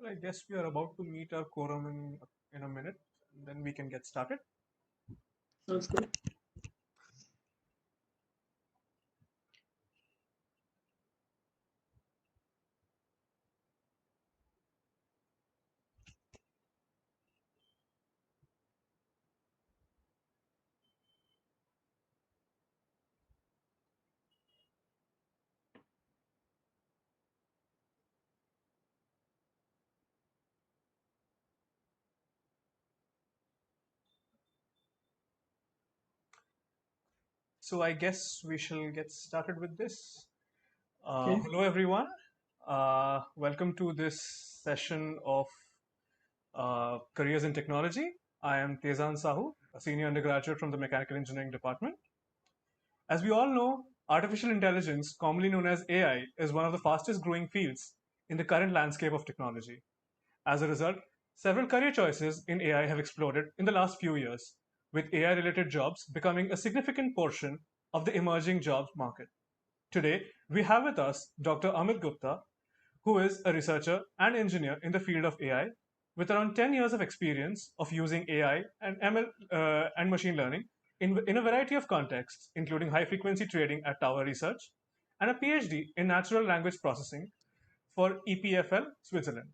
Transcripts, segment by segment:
I guess we are about to meet our quorum in a minute, and then we can get started. Sounds good. So I guess we shall get started with this. Okay. Hello, everyone. Welcome to this session of Careers in Technology. I am Tezan Sahu, a senior undergraduate from the Mechanical Engineering Department. As we all know, artificial intelligence, commonly known as AI, is one of the fastest growing fields in the current landscape of technology. As a result, several career choices in AI have exploded in the last few years, with AI related jobs becoming a significant portion of the emerging jobs market. Today, we have with us Dr. Amit Gupta, who is a researcher and engineer in the field of AI with around 10 years of experience of using AI and ML and machine learning in a variety of contexts, including high frequency trading at Tower Research and a PhD in natural language processing for EPFL, Switzerland.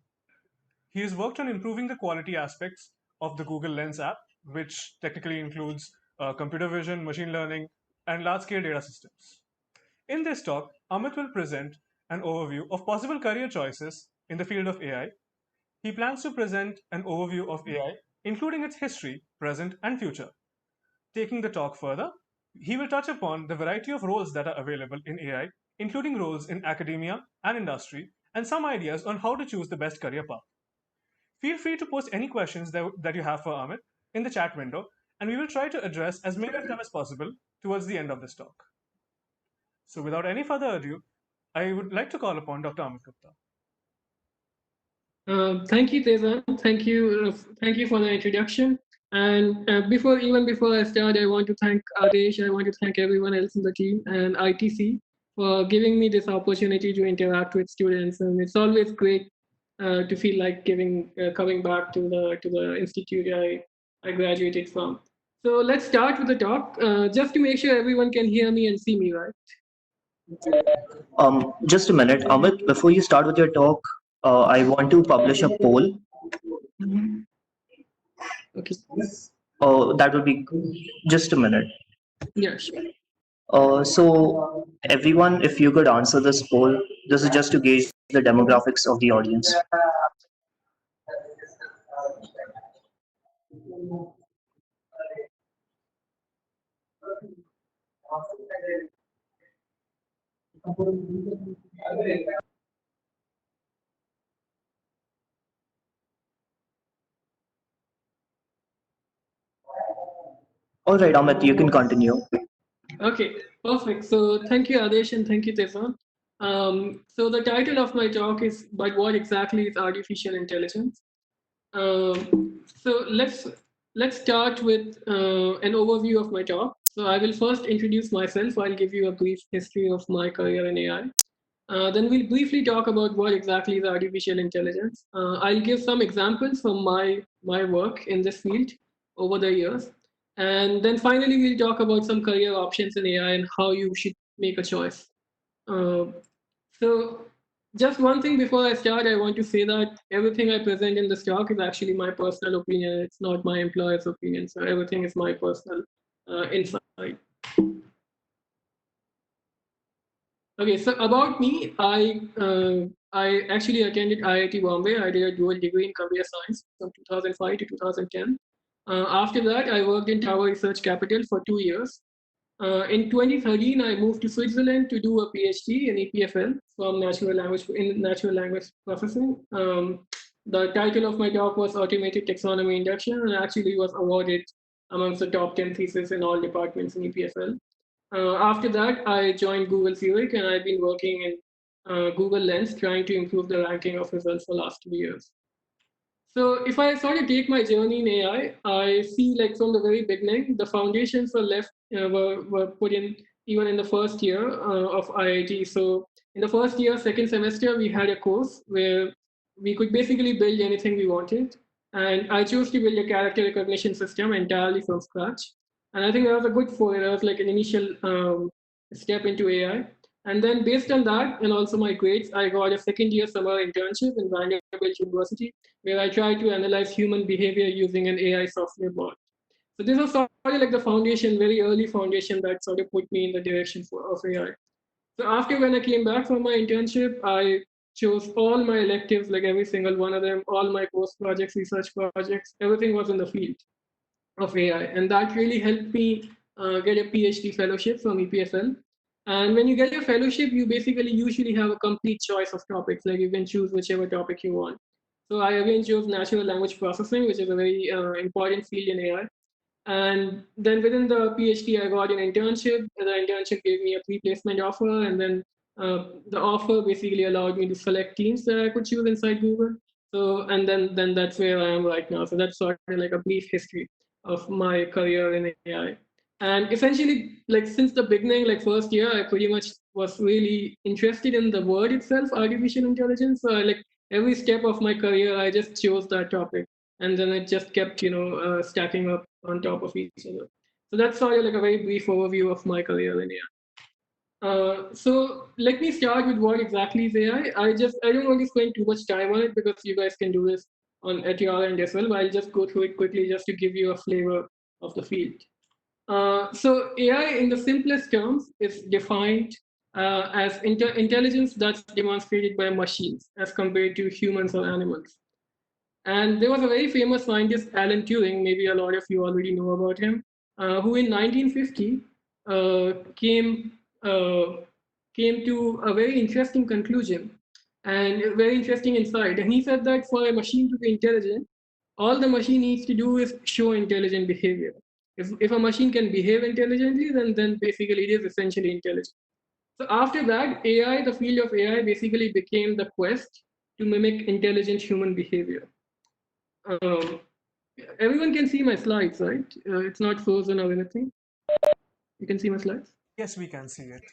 He has worked on improving the quality aspects of the Google Lens app, which technically includes computer vision, machine learning, and large scale data systems. In this talk, Amit will present an overview of possible career choices in the field of AI. He plans to present an overview of AI, including its history, present, and future. Taking the talk further, he will touch upon the variety of roles that are available in AI, including roles in academia and industry, and some ideas on how to choose the best career path. Feel free to post any questions that you have for Amit in the chat window, and we will try to address as many of them as possible towards the end of this talk. So, without any further ado, I would like to call upon Dr. Amit Gupta. Thank you, Tezan. Thank you for the introduction. And before I start, I want to thank Adesh. I want to thank everyone else in the team and ITC for giving me this opportunity to interact with students. And it's always great to feel like coming back to the institute I graduated from. So let's start with the talk. Just to make sure everyone can hear me and see me, right? Just a minute, Amit. Before you start with your talk, I want to publish a poll. Okay. That will be just a minute. Yeah, sure. So everyone, if you could answer this poll, this is just to gauge the demographics of the audience. All right, Amit, you can continue. Okay, perfect. So thank you, Adesh, and thank you, Tezan. So the title of my talk is "But what exactly is artificial intelligence?" So let's start with an overview of my talk. So I will first introduce myself. I'll give you a brief history of my career in AI. Then we'll briefly talk about what exactly is artificial intelligence. I'll give some examples from my work in this field over the years, and then finally we'll talk about some career options in AI and how you should make a choice. Uh, so just one thing before I start, I want to say that everything I present in this talk is actually my personal opinion. It's not my employer's opinion. So everything is my personal insight. Okay, so about me, I actually attended IIT Bombay. I did a dual degree in computer science from 2005 to 2010. After that, I worked in Tower Research Capital for 2 years. In 2013, I moved to Switzerland to do a PhD in EPFL from natural language processing. The title of my talk was Automated Taxonomy Induction, and actually was awarded amongst the top 10 theses in all departments in EPFL. After that, I joined Google Zurich, and I've been working in Google Lens, trying to improve the ranking of results for the last 2 years. So if I sort of take my journey in AI, I see like from the very beginning, the foundations were put in even in the first year of IIT. So in the first year, second semester, we had a course we could basically build anything we wanted. And I chose to build a character recognition system entirely from scratch. And I think that was a good foray. That was like an initial step into AI. And then based on that, and also my grades, I got a second year summer internship in Vanderbilt University, where I tried to analyze human behavior using an AI software bot. So this was sort of like the foundation, very early foundation that sort of put me in the direction of AI. So after when I came back from my internship, I chose all my electives, like every single one of them, all my post projects, research projects, everything was in the field of AI. And that really helped me get a PhD fellowship from EPFL. And when you get a fellowship, you basically usually have a complete choice of topics. Like you can choose whichever topic you want. So I again chose natural language processing, which is a very important field in AI. And then within the PhD, I got an internship. The internship gave me a pre-placement offer, and then the offer basically allowed me to select teams that I could choose inside Google. So, and then that's where I am right now. So that's sort of like a brief history of my career in AI. And essentially, like since the beginning, like first year, I pretty much was really interested in the word itself, artificial intelligence. So like every step of my career, I just chose that topic, and then it just kept stacking up on top of each other. So that's sort of like a very brief overview of my career in AI. So let me start with what exactly is AI. I don't want to spend too much time on it because you guys can do this on at your end as well. But I'll just go through it quickly just to give you a flavor of the field. So AI, in the simplest terms, is defined as intelligence that's demonstrated by machines as compared to humans or animals. And there was a very famous scientist, Alan Turing, maybe a lot of you already know about him, who in 1950 uh, came, uh, came to a very interesting conclusion and a very interesting insight. And he said that for a machine to be intelligent, all the machine needs to do is show intelligent behavior. If a machine can behave intelligently, then basically it is essentially intelligent. So after that, AI, the field of AI basically became the quest to mimic intelligent human behavior. Um, Everyone can see my slides, right? It's not frozen or anything. You can see my slides? Yes, we can see it.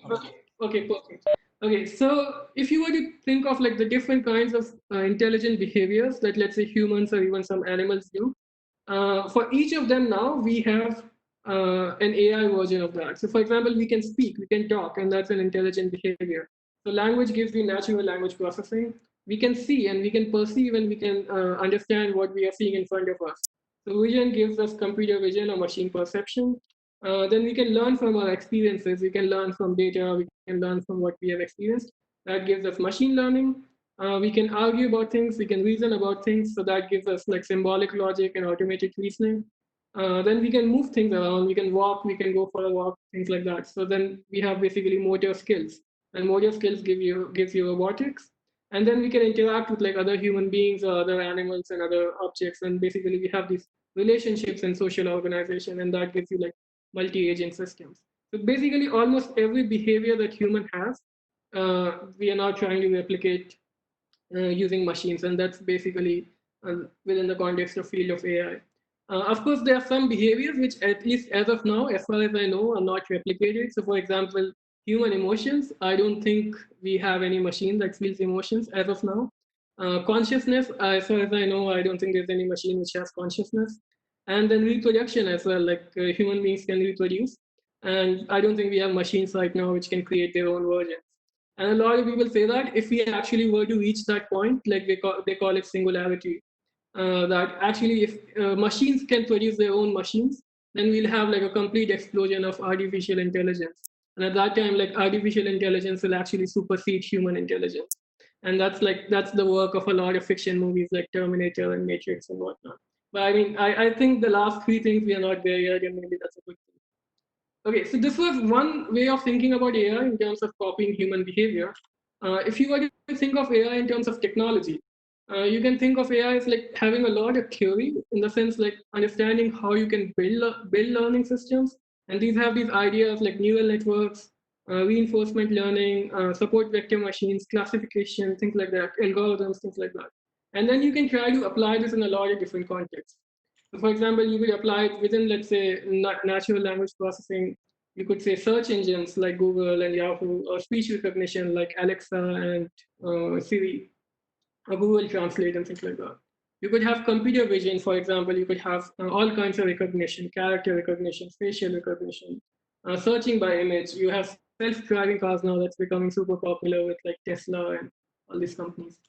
Okay, okay, perfect. Okay, so if you were to think of like the different kinds of intelligent behaviors that let's say humans or even some animals do, for each of them now we have an AI version of that. So for example, we can speak, we can talk, and that's an intelligent behavior. So language gives you natural language processing. We can see and we can perceive and we can understand what we are seeing in front of us. So vision gives us computer vision or machine perception. Then we can learn from our experiences. We can learn from data. We can learn from what we have experienced. That gives us machine learning. We can argue about things. We can reason about things. So that gives us like symbolic logic and automated reasoning. Then we can move things around. We can walk. We can go for a walk. Things like that. So then we have basically motor skills, and motor skills gives you robotics. And then we can interact with like other human beings or other animals and other objects. And basically we have these relationships and social organization, and that gives you like multi-agent systems. So basically, almost every behavior that human has, we are now trying to replicate using machines, and that's basically within the context of field of AI. Of course, there are some behaviors which, at least as of now, as far as I know, are not replicated. So, for example, human emotions, I don't think we have any machine that feels emotions as of now. Consciousness, as far as I know, I don't think there's any machine which has consciousness. And then reproduction as well, like human beings can reproduce. And I don't think we have machines right now which can create their own versions. And a lot of people say that if we actually were to reach that point, like they call it singularity, that actually if machines can produce their own machines, then we'll have like a complete explosion of artificial intelligence. And at that time, like artificial intelligence will actually supersede human intelligence. And that's the work of a lot of fiction movies like Terminator and Matrix and whatnot. But I mean, I think the last three things we are not there yet, and maybe that's a good thing. Okay, so this was one way of thinking about AI in terms of copying human behavior. If you were to think of AI in terms of technology, you can think of AI as like having a lot of theory in the sense like understanding how you can build learning systems, and these have these ideas like neural networks, reinforcement learning, support vector machines, classification, things like that, algorithms, things like that. And then you can try to apply this in a lot of different contexts. So for example, you could apply it within, let's say, natural language processing. You could say search engines like Google and Yahoo, or speech recognition like Alexa and Siri. or Google Translate and things like that. You could have computer vision, for example. You could have all kinds of recognition, character recognition, facial recognition, searching by image. You have self-driving cars now that's becoming super popular with like Tesla and all these companies.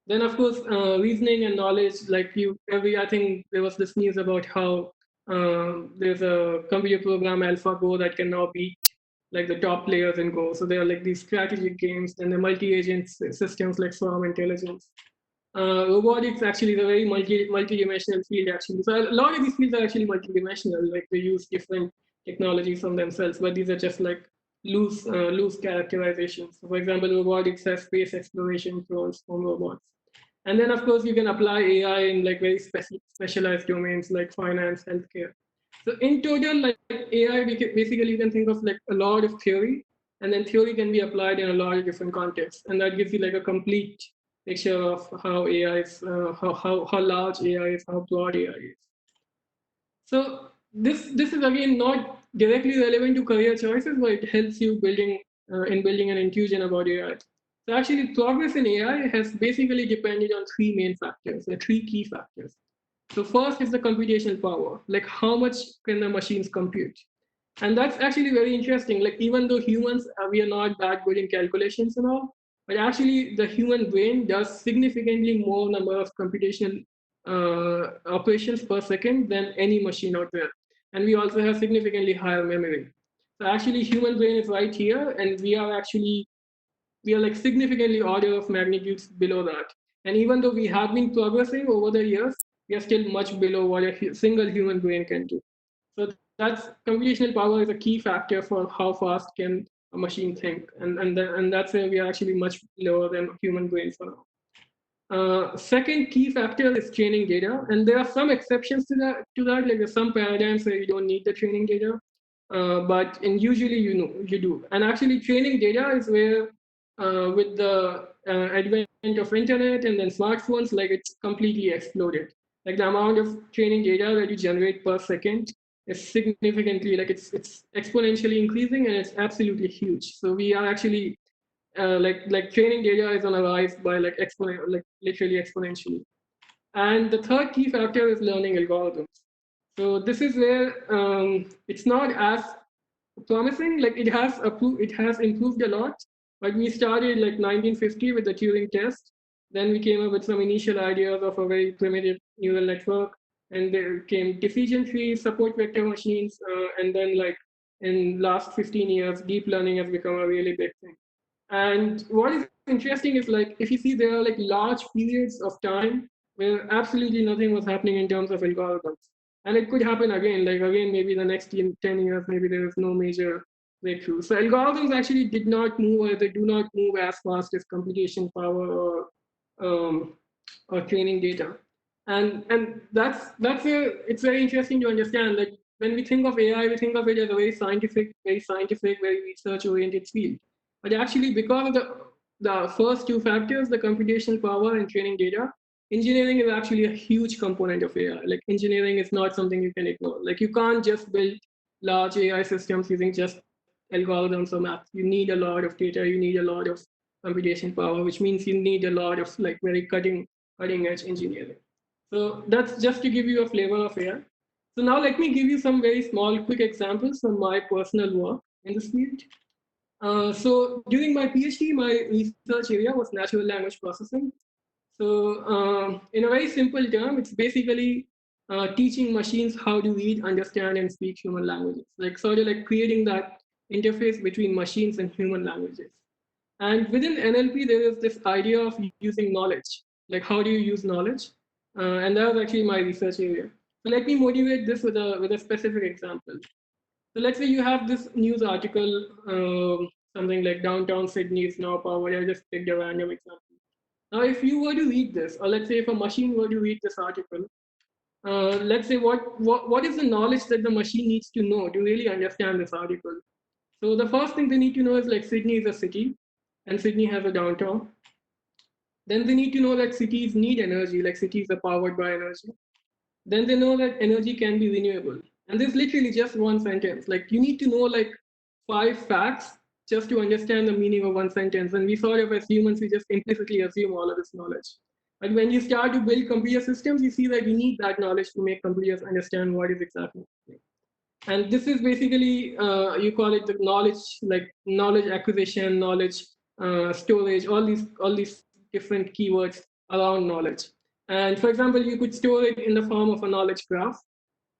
Then of course, reasoning and knowledge. Like I think there was this news about how there's a computer program AlphaGo that can now beat like the top players in Go. So there are like these strategic games and the multi-agent systems like Swarm Intelligence. Robotics actually is a very multi-dimensional field actually. So a lot of these fields are actually multi-dimensional. Like they use different technologies from themselves, but these are just like loose characterizations. So for example, robotics has space exploration drones from robots. And then of course you can apply AI in like very specialized domains like finance, healthcare. So in total, like AI, basically you can think of like a lot of theory, and then theory can be applied in a lot of different contexts, and that gives you like a complete picture of how AI is, how large AI is, how broad AI is. So this is again not directly relevant to career choices, but it helps you building an intuition about AI. So actually, progress in AI has basically depended on three main factors, the three key factors. So first is the computational power, like how much can the machines compute? And that's actually very interesting. Like even though humans, we are not that good in calculations and all, but actually the human brain does significantly more number of computational operations per second than any machine out there. And we also have significantly higher memory. So actually human brain is right here, and we are like significantly order of magnitudes below that. And even though we have been progressing over the years, we are still much below what a single human brain can do. So that's computational power is a key factor for how fast can a machine think, and that's where we are actually much lower than human brains for now. Second key factor is training data, and there are some exceptions to that. Like there's some paradigms where you don't need the training data, but in usually you do. And actually, training data is where, with the advent of internet and then smartphones, like it's completely exploded. Like the amount of training data that you generate per second is significantly, like it's exponentially increasing, and it's absolutely huge. So we are actually like training data is on a rise by like literally exponentially. And the third key factor is learning algorithms. So this is where it's not as promising. Like it has improved a lot. But we started like 1950 with the Turing test. Then we came up with some initial ideas of a very primitive neural network, and there came decision trees, support vector machines, and then like in last 15 years, deep learning has become a really big thing. And what is interesting is like if you see there are like large periods of time where absolutely nothing was happening in terms of algorithms. And it could happen again, like again, maybe the next 10 years, maybe there is no major breakthrough. So algorithms actually did not move, or they do not move as fast as computation power um, or training data. And that's where it's very interesting to understand that when we think of AI, we think of it as a very scientific, very research-oriented field. But actually, because of the first two factors, the computational power and training data, engineering is actually a huge component of AI. Like engineering is not something you can ignore. Like you can't just build large AI systems using just algorithms or math. You need a lot of data. You need a lot of computation power, which means you need a lot of like very cutting edge engineering. So that's just to give you a flavor of AI. So now let me give you some very small, quick examples from my personal work in this field. So during my PhD, my research area was natural language processing. So in a very simple term, it's basically teaching machines how to read, understand, and speak human languages, like sort of like creating that interface between machines and human languages. And within NLP, there is this idea of using knowledge, like how do you use knowledge? And that was actually my research area. So let me motivate this with a specific example. So let's say you have this news article, something like downtown Sydney is now powered. I just picked a random example. Now, if you were to read this, or let's say if a machine were to read this article, let's say what is the knowledge that the machine needs to know to really understand this article? So the first thing they need to know is like Sydney is a city, and Sydney has a downtown. Then they need to know that cities need energy, like cities are powered by energy. Then they know that energy can be renewable. And this is literally just one sentence. Like you need to know like 5 facts just to understand the meaning of one sentence. And we sort of, as humans, we just implicitly assume all of this knowledge. But when you start to build computer systems, you see that you need that knowledge to make computers understand what is exactly happening. And this is basically, you call it the knowledge, like knowledge acquisition, knowledge storage, all these different keywords around knowledge. And for example, you could store it in the form of a knowledge graph.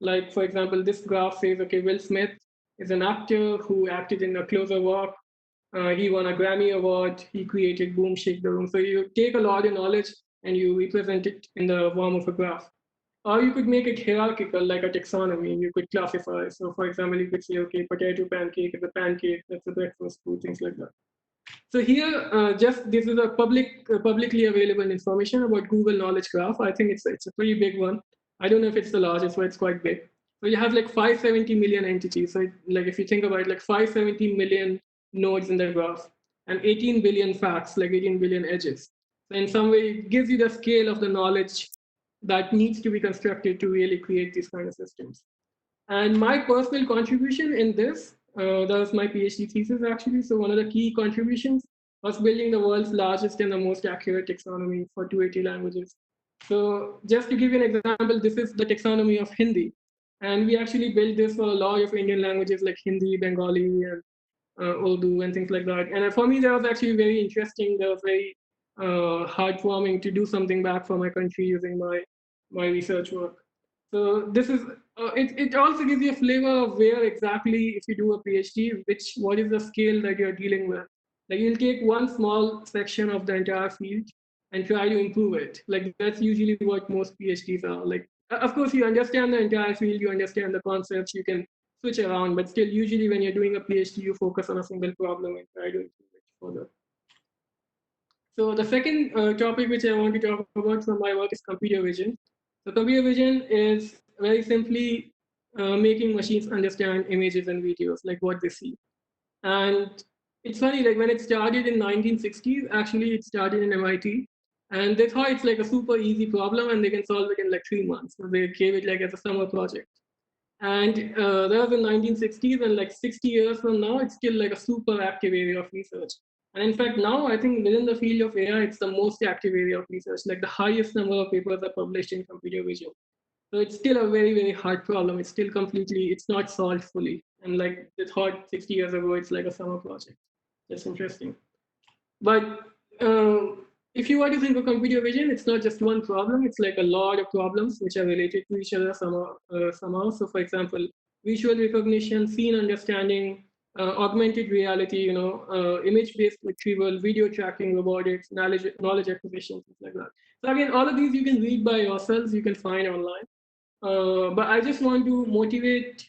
Like, for example, this graph says, okay, Will Smith is an actor who acted in A Closer Walk. He won a Grammy Award. He created Boom Shake the Room. So you take a lot of knowledge and you represent it in the form of a graph. Or you could make it hierarchical, like a taxonomy. You could classify. So, for example, you could say, okay, potato pancake is a pancake. That's a breakfast food, things like that. So here, just this is a publicly available information about Google Knowledge Graph. I think it's a pretty big one. I don't know if it's the largest, but it's quite big. So you have like 570 million entities. So like if you think about it, like 570 million nodes in the graph and 18 billion facts, like 18 billion edges. So in some way, it gives you the scale of the knowledge that needs to be constructed to really create these kind of systems. And my personal contribution in this, that was my PhD thesis actually. So one of the key contributions was building the world's largest and the most accurate taxonomy for 280 languages. So just to give you an example, this is the taxonomy of Hindi. And we actually built this for a lot of Indian languages like Hindi, Bengali, and Urdu, and things like that. And for me, that was actually very interesting. That was very heartwarming to do something back for my country using my research work. So this is it also gives you a flavor of where exactly, if you do a PhD, what is the scale that you're dealing with. Like you'll take one small section of the entire field and try to improve it. Like that's usually what most PhDs are. Like of course you understand the entire field, you understand the concepts, you can switch around, but still usually when you're doing a PhD, you focus on a single problem and try to improve it further. So the second topic which I want to talk about from my work is computer vision. So computer vision is very simply making machines understand images and videos, like what they see. And it's funny, like when it started in 1960s, actually it started in MIT. And they thought it's like a super easy problem and they can solve it in like 3 months. So they gave it like as a summer project. And that was in 1960s, and like 60 years from now, it's still like a super active area of research. And in fact, now I think within the field of AI, it's the most active area of research. Like the highest number of papers are published in computer vision. So it's still a very, very hard problem. It's still it's not solved fully. And like they thought 60 years ago, it's like a summer project. That's interesting. But if you were to think of computer vision, it's not just one problem. It's like a lot of problems which are related to each other somehow. So for example, visual recognition, scene understanding, augmented reality, image-based retrieval, video tracking, robotics, knowledge acquisition, things like that. So again, all of these you can read by yourselves, you can find online. But I just want to motivate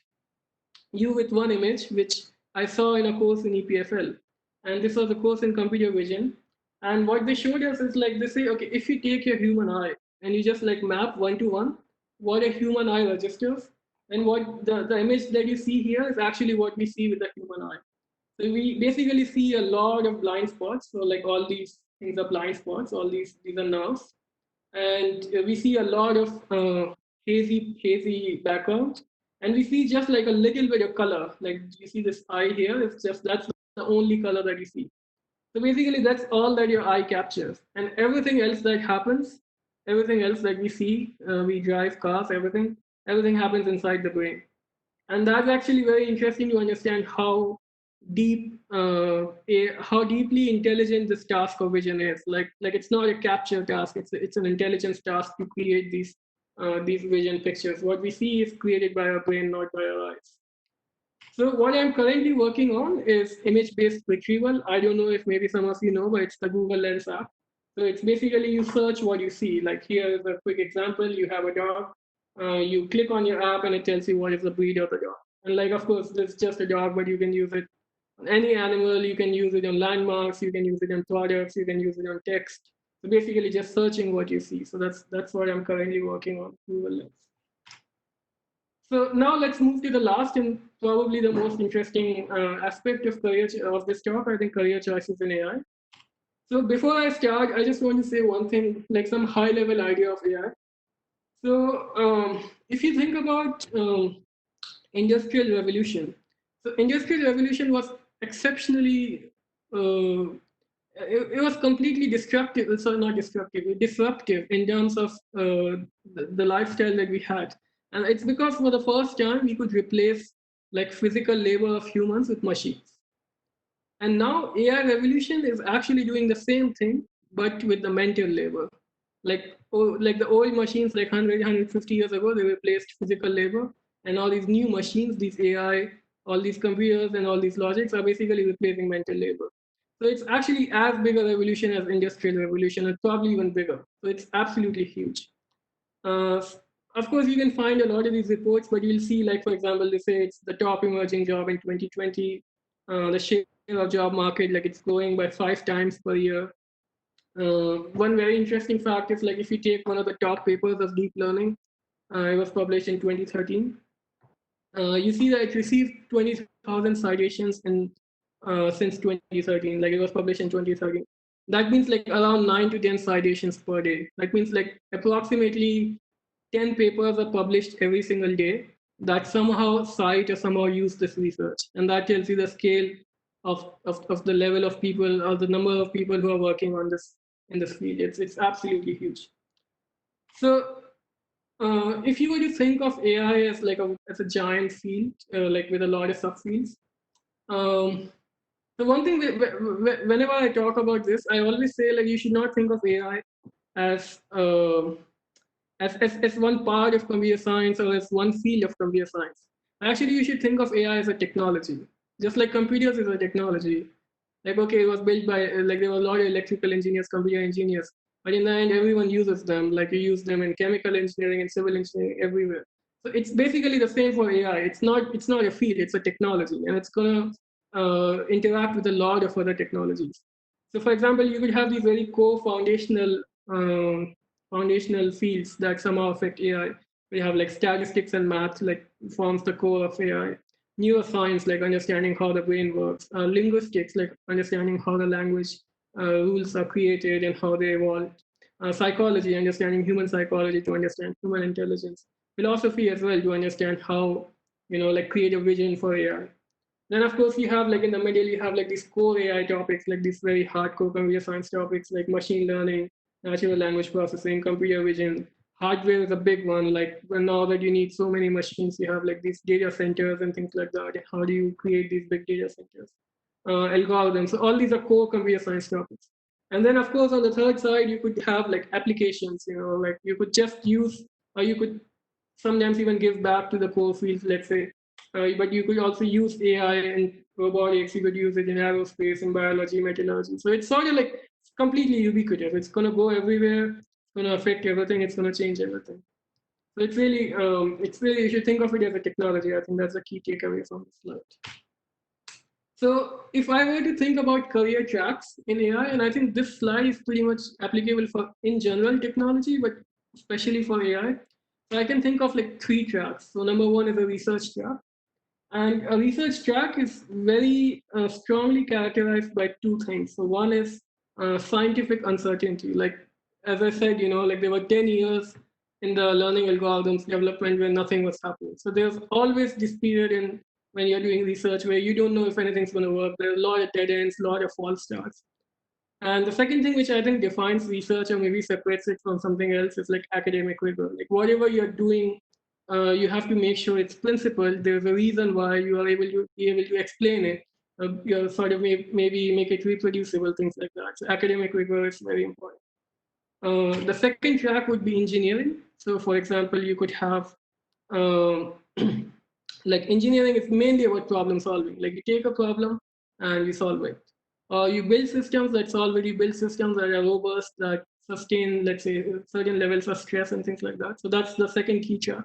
you with one image, which I saw in a course in EPFL. And this was a course in computer vision. And what they showed us is like they say, okay, if you take your human eye and you just like map 1-to-1 what a human eye registers, and what the image that you see here is actually what we see with the human eye. So we basically see a lot of blind spots. So like all these things are blind spots, these are nerves. And we see a lot of hazy background. And we see just like a little bit of color. Like you see this eye here, that's the only color that you see. So basically that's all that your eye captures. And everything else that happens, everything else that we see, we drive cars, everything happens inside the brain. And that's actually very interesting to understand how how deeply intelligent this task of vision is. Like it's not a capture task, it's an intelligence task to create these vision pictures. What we see is created by our brain, not by our eyes. So what I'm currently working on is image-based retrieval. I don't know if maybe some of you know, but it's the Google Lens app. So it's basically you search what you see. Like here is a quick example. You have a dog. You click on your app and it tells you what is the breed of the dog. And like, of course, it's just a dog, but you can use it on any animal. You can use it on landmarks. You can use it on products. You can use it on text. So basically just searching what you see. So that's what I'm currently working on, Google Lens. So now let's move to the last and probably the most interesting aspect of this talk, I think, career choices in AI. So before I start, I just want to say one thing, like some high-level idea of AI. So if you think about industrial revolution, so industrial revolution was exceptionally it was completely destructive, sorry, not destructive, disruptive in terms of the lifestyle that we had. And it's because for the first time we could replace like physical labor of humans with machines. And now AI revolution is actually doing the same thing, but with the mental labor. Like the old machines, like 150 years ago, they replaced physical labor. And all these new machines, these AI, all these computers and all these logics are basically replacing mental labor. So it's actually as big a revolution as industrial revolution, and probably even bigger. So it's absolutely huge. Uh, of course, you can find a lot of these reports, but you'll see, like, for example, they say it's the top emerging job in 2020. The share of job market, like, it's growing by 5 times per year. One very interesting fact is, like, if you take one of the top papers of deep learning, it was published in 2013. You see that it received 20,000 citations in since 2013. Like, it was published in 2013. That means like around 9 to 10 citations per day. That means like approximately 10 papers are published every single day that somehow cite or somehow use this research. And that tells you the scale of the level of people or the number of people who are working on this in this field. It's absolutely huge. So if you were to think of AI as like as a giant field, like with a lot of subfields, um, the one thing whenever I talk about this, I always say like you should not think of AI as as one part of computer science or as one field of computer science. Actually, you should think of AI as a technology, just like computers is a technology. Like, okay, it was built by, like, there were a lot of electrical engineers, computer engineers, but in the end, everyone uses them. Like, you use them in chemical engineering and civil engineering everywhere. So it's basically the same for AI. It's not a field, it's a technology, and it's gonna interact with a lot of other technologies. So, for example, you could have these very core foundational fields that somehow affect AI. We have like statistics and math, like forms the core of AI. Neuroscience, like understanding how the brain works. Linguistics, like understanding how the language rules are created and how they evolve. Psychology, understanding human psychology to understand human intelligence. Philosophy as well to understand how, like create a vision for AI. Then of course you have like in the middle you have like these core AI topics, like these very hardcore computer science topics like machine learning, natural language processing, computer vision. Hardware is a big one. Like now that you need so many machines, you have like these data centers and things like that. How do you create these big data centers? Algorithms. So all these are core computer science topics. And then of course on the third side you could have like applications. Like you could just use, or you could sometimes even give back to the core fields. Let's say but you could also use AI in robotics, you could use it in aerospace, in biology, metallurgy. So it's sort of like completely ubiquitous. It's going to go everywhere, it's going to affect everything, it's going to change everything. So it's really, you should think of it as a technology. I think that's the key takeaway from this slide. So if I were to think about career tracks in AI, and I think this slide is pretty much applicable for in general technology, but especially for AI. So I can think of like 3 tracks. So number one is a research track. And a research track is very strongly characterized by 2 things. So one is scientific uncertainty. Like as I said, like there were 10 years in the learning algorithms development where nothing was happening. So there's always this period in when you're doing research where you don't know if anything's going to work. There are a lot of dead ends, a lot of false starts. And the second thing which I think defines research or maybe separates it from something else is like academic rigor. Like whatever you're doing, you have to make sure it's principled. There's a reason why you are able to be able to explain it. You sort of maybe make it reproducible, things like that. So academic rigor is very important. The second track would be engineering. So for example, you could have uh, like engineering is mainly about problem solving. Like you take a problem and you solve it. You build systems that solve it. You build systems that are robust, that sustain, let's say, certain levels of stress and things like that. So that's the second key track.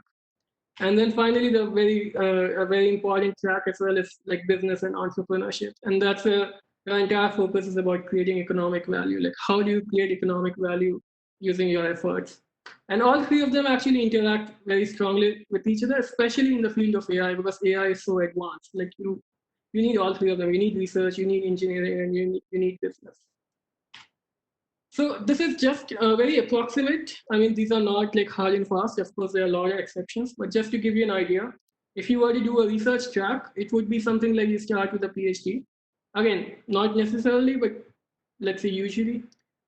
And then finally, the a very important track as well is like business and entrepreneurship. And that's the entire focus is about creating economic value. Like how do you create economic value using your efforts? And all three of them actually interact very strongly with each other, especially in the field of AI, because AI is so advanced. Like you need all three of them. You need research, you need engineering, and you need business. So this is just very approximate. I mean, these are not like hard and fast. Of course, there are a lot of exceptions, but just to give you an idea, if you were to do a research track, it would be something like you start with a PhD. Again, not necessarily, but let's say usually.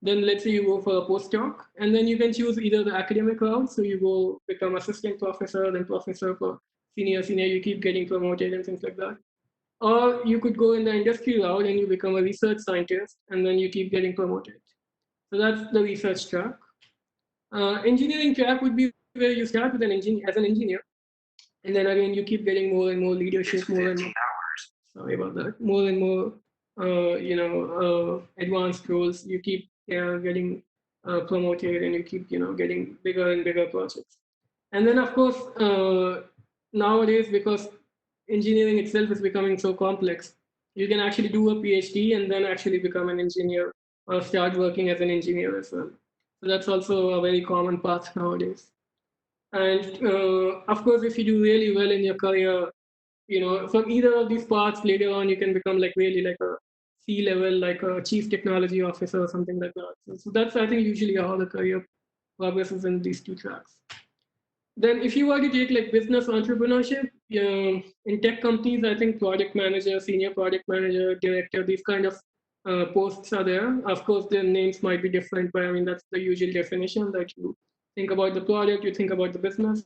Then let's say you go for a postdoc, and then you can choose either the academic route, so you go become assistant professor, then professor for senior, you keep getting promoted and things like that. Or you could go in the industry route and you become a research scientist, and then you keep getting promoted. So that's the research track. Engineering track would be where you start with as an engineer, and then again you keep getting more and more leadership, more and more. Sorry about that. More and more, advanced roles. You keep getting promoted, and you keep getting bigger and bigger projects. And then of course nowadays, because engineering itself is becoming so complex, you can actually do a PhD and then actually become an engineer or start working as an engineer as well. So that's also a very common path nowadays. And of course, if you do really well in your career, from either of these paths, later on you can become like really like a C-level, like a chief technology officer or something like that. So that's, I think, usually how the career progresses in these two tracks. Then if you were to take like business entrepreneurship, in tech companies, I think product manager, senior product manager, director, these kind of posts are there. Of course, their names might be different, but I mean, that's the usual definition, that you think about the product, you think about the business.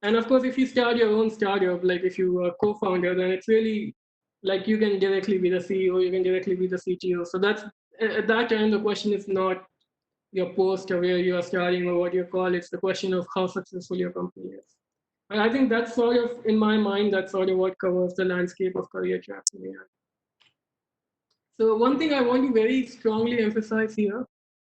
And of course, if you start your own startup, like if you are co-founder, then it's really like you can directly be the CEO, you can directly be the CTO. So that's, at that time, the question is not your post or where you are starting or what you call. It's the question of how successful your company is. And I think that's sort of, in my mind, that's sort of what covers the landscape of career tracks in AI. So one thing I want to very strongly emphasize here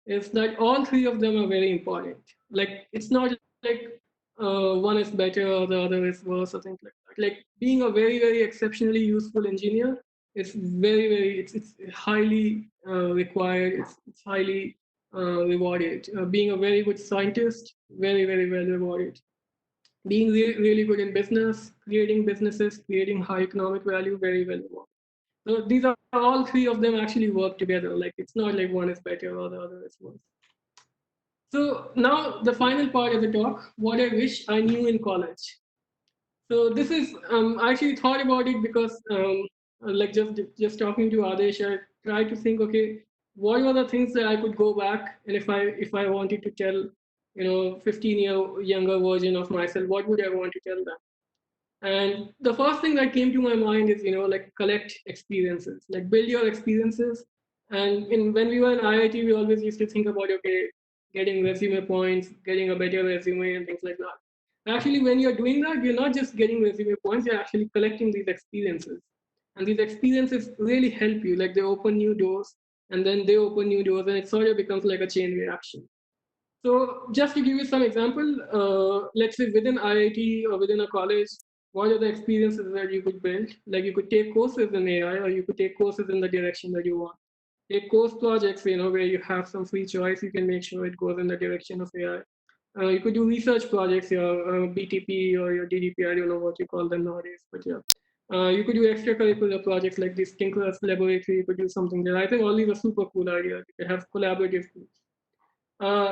is that all three of them are very important. Like, it's not like one is better or the other is worse or things like that. Like, being a very, very exceptionally useful engineer is it's highly required. It's highly rewarded. Being a very good scientist, very, very well rewarded. Being really good in business, creating businesses, creating high economic value, very well rewarded. So these are all three of them actually work together. Like, it's not like one is better or the other is worse. So now the final part of the talk, what I wish I knew in college. So this is, I actually thought about it because like just talking to Adesh, I tried to think, okay, what were the things that I could go back, and if I wanted to tell, 15-year younger version of myself, what would I want to tell them? And the first thing that came to my mind is, like, collect experiences, like build your experiences. And when we were in IIT, we always used to think about, okay, getting resume points, getting a better resume and things like that. Actually, when you're doing that, you're not just getting resume points, you're actually collecting these experiences. And these experiences really help you, like they open new doors, and then they open new doors, and it sort of becomes like a chain reaction. So just to give you some example, let's say within IIT or within a college, what are the experiences that you could build? Like, you could take courses in AI, or you could take courses in the direction that you want. Take course projects, where you have some free choice, you can make sure it goes in the direction of AI. You could do research projects, your BTP or your DDP, I don't know what you call them nowadays, but yeah. You could do extracurricular projects like this Tinker's Laboratory, you could do something there. I think all these are super cool ideas. You could have collaborative groups.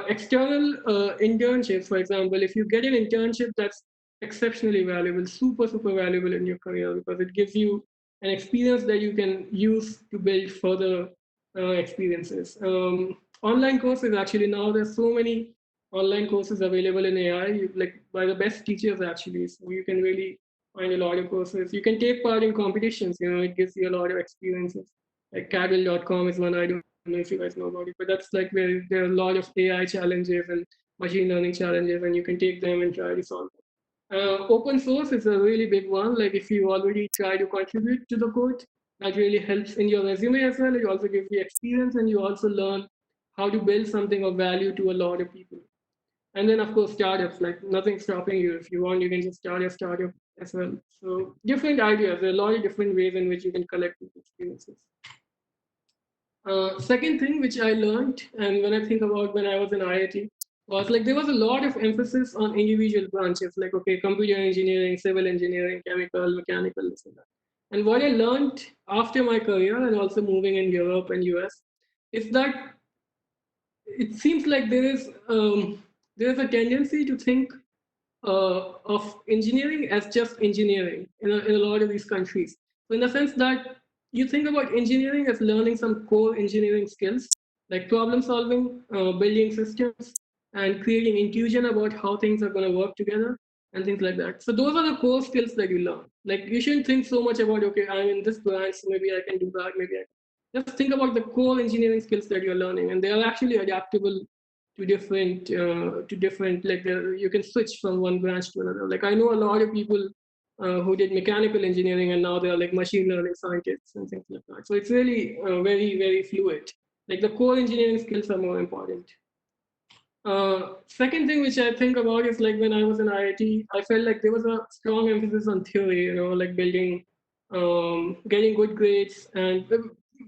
External internships, for example, if you get an internship, that's exceptionally valuable, super valuable in your career, because it gives you an experience that you can use to build further experiences. Online courses, actually, now there's so many online courses available in AI, like by the best teachers actually. So you can really find a lot of courses. You can take part in competitions. It gives you a lot of experiences. Like Kaggle.com is one I don't know if you guys know about it, but that's like where there are a lot of AI challenges and machine learning challenges, and you can take them and try to solve them. Open source is a really big one. Like, if you already try to contribute to the code, that really helps in your resume as well. It also gives you experience, and you also learn how to build something of value to a lot of people. And then, of course, startups, like nothing's stopping you. If you want, you can just start a startup as well. So different ideas. There are a lot of different ways in which you can collect these experiences. Second thing which I learned, and when I think about when I was in IIT, was like there was a lot of emphasis on individual branches, like, okay, computer engineering, civil engineering, chemical, mechanical, this and that. And what I learned after my career and also moving in Europe and US is that it seems like there is a tendency to think of engineering as just engineering in a lot of these countries. So in the sense that you think about engineering as learning some core engineering skills like problem solving, building systems, and creating intuition about how things are going to work together and things like that. So those are the core skills that you learn. Like you shouldn't think so much about, okay, I'm in this branch, so maybe I can do that, maybe I can. Just think about the core engineering skills that you're learning, and they are actually adaptable to different like you can switch from one branch to another. Like I know a lot of people who did mechanical engineering and now they're like machine learning scientists and things like that. So it's really very fluid. Like the core engineering skills are more important. Second thing which I think about is like when I was in IIT, I felt like there was a strong emphasis on theory, like building, getting good grades, and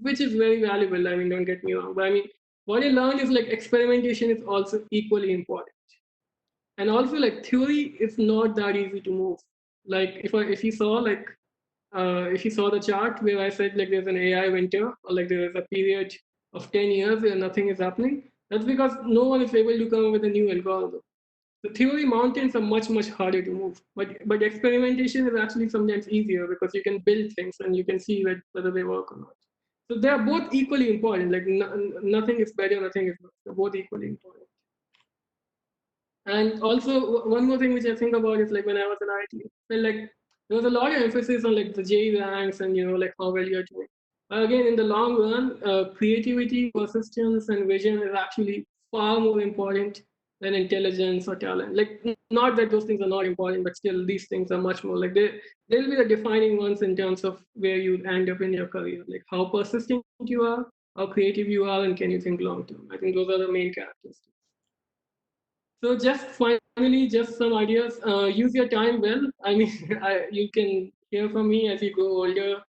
which is very valuable. I mean, don't get me wrong, but I mean, what I learned is like experimentation is also equally important, and also like theory is not that easy to move. Like if you saw like if you saw the chart where I said like there's an AI winter or like there is a period of 10 years where nothing is happening, that's because no one is able to come up with a new algorithm. The theory mountains are much harder to move, but experimentation is actually sometimes easier because you can build things and you can see whether they work or not. So they are both equally important. Like nothing is better, nothing is worse. They're both equally important. And also one more thing which I think about is like when I was in IT, well, like there was a lot of emphasis on like the J ranks and like how well you're doing. Again, in the long run, creativity, persistence, and vision is actually far more important than intelligence or talent. Like not that those things are not important, but still these things are much more like they'll be the defining ones in terms of where you end up in your career. Like how persistent you are, how creative you are, and can you think long term. I think those are the main characteristics. So just finally, just some ideas. Use your time well. I mean, you can hear from me as you grow older,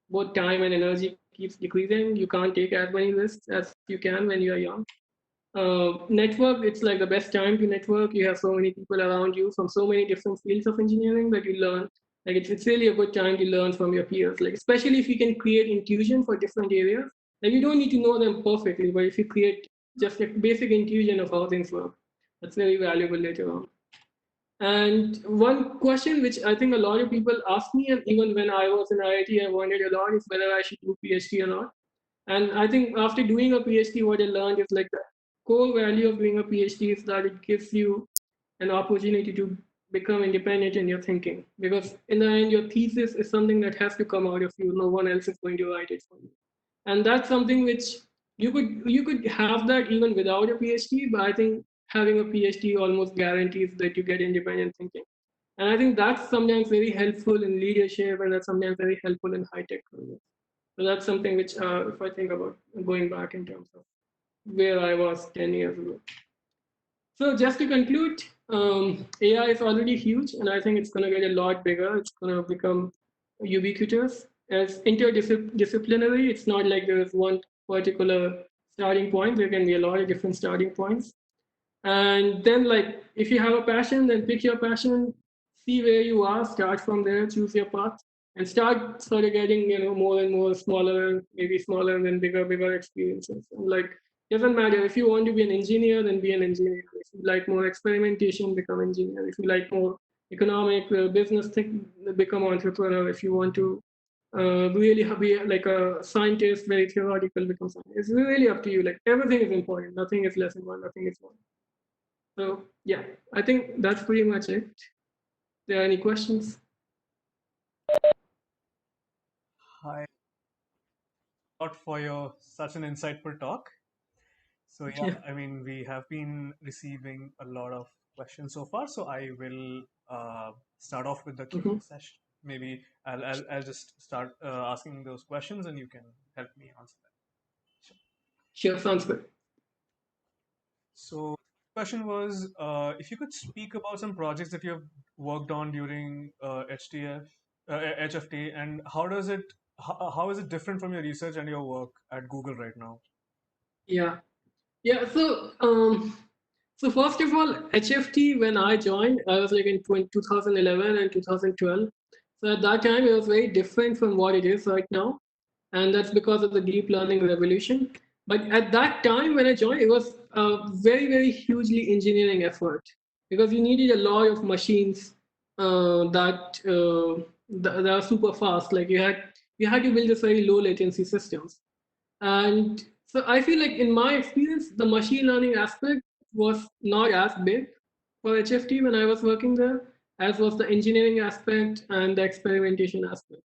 both time and energy keeps decreasing. You can't take as many risks as you can when you're young. Network, it's like the best time to network. You have so many people around you from so many different fields of engineering that you learn. Like it's really a good time to learn from your peers. Like especially if you can create intuition for different areas. Like you don't need to know them perfectly, but if you create just a basic intuition of how things work, that's very valuable later on. And one question which I think a lot of people ask me, and even when I was in IIT, I wondered a lot is whether I should do PhD or not. And I think after doing a PhD, what I learned is like the core value of doing a PhD is that it gives you an opportunity to become independent in your thinking. Because in the end, your thesis is something that has to come out of you. No one else is going to write it for you. And that's something which you could have that even without a PhD, but I think having a PhD almost guarantees that you get independent thinking. And I think that's sometimes very helpful in leadership, and that's sometimes very helpful in high tech careers. So that's something which, if I think about going back in terms of where I was 10 years ago. So just to conclude, AI is already huge, and I think it's going to get a lot bigger. It's going to become ubiquitous. As interdisciplinary, it's not like there is one particular starting point. There can be a lot of different starting points. And then, like, if you have a passion, then pick your passion, see where you are, start from there, choose your path, and start sort of getting, more and more smaller, maybe smaller and then bigger experiences. And like, doesn't matter if you want to be an engineer, then be an engineer. If you like more experimentation, become engineer. If you like more economic business thing, become entrepreneur. If you want to really be like a scientist, very theoretical, become scientist. It's really up to you. Like everything is important. Nothing is less important. Nothing is more. So yeah, I think that's pretty much it. There are any questions? Hi, out for your such an insightful talk. So yeah, Yeah. I mean, we have been receiving a lot of questions so far. So I will start off with the Q&A Mm-hmm. session. Maybe I'll just start asking those questions, and you can help me answer them. Sure. Sure, sounds good. So question was, if you could speak about some projects that you have worked on during HFT, and how is it different from your research and your work at Google right now? Yeah. Yeah. So first of all, HFT, when I joined, I was like in 2011 and 2012. So at that time, it was very different from what it is right now. And that's because of the deep learning revolution. But at that time, when I joined, it was a very hugely engineering effort because you needed a lot of machines that are super fast. Like you had we had to build this very low latency systems. And so I feel like in my experience, the machine learning aspect was not as big for HFT when I was working there, as was the engineering aspect and the experimentation aspect.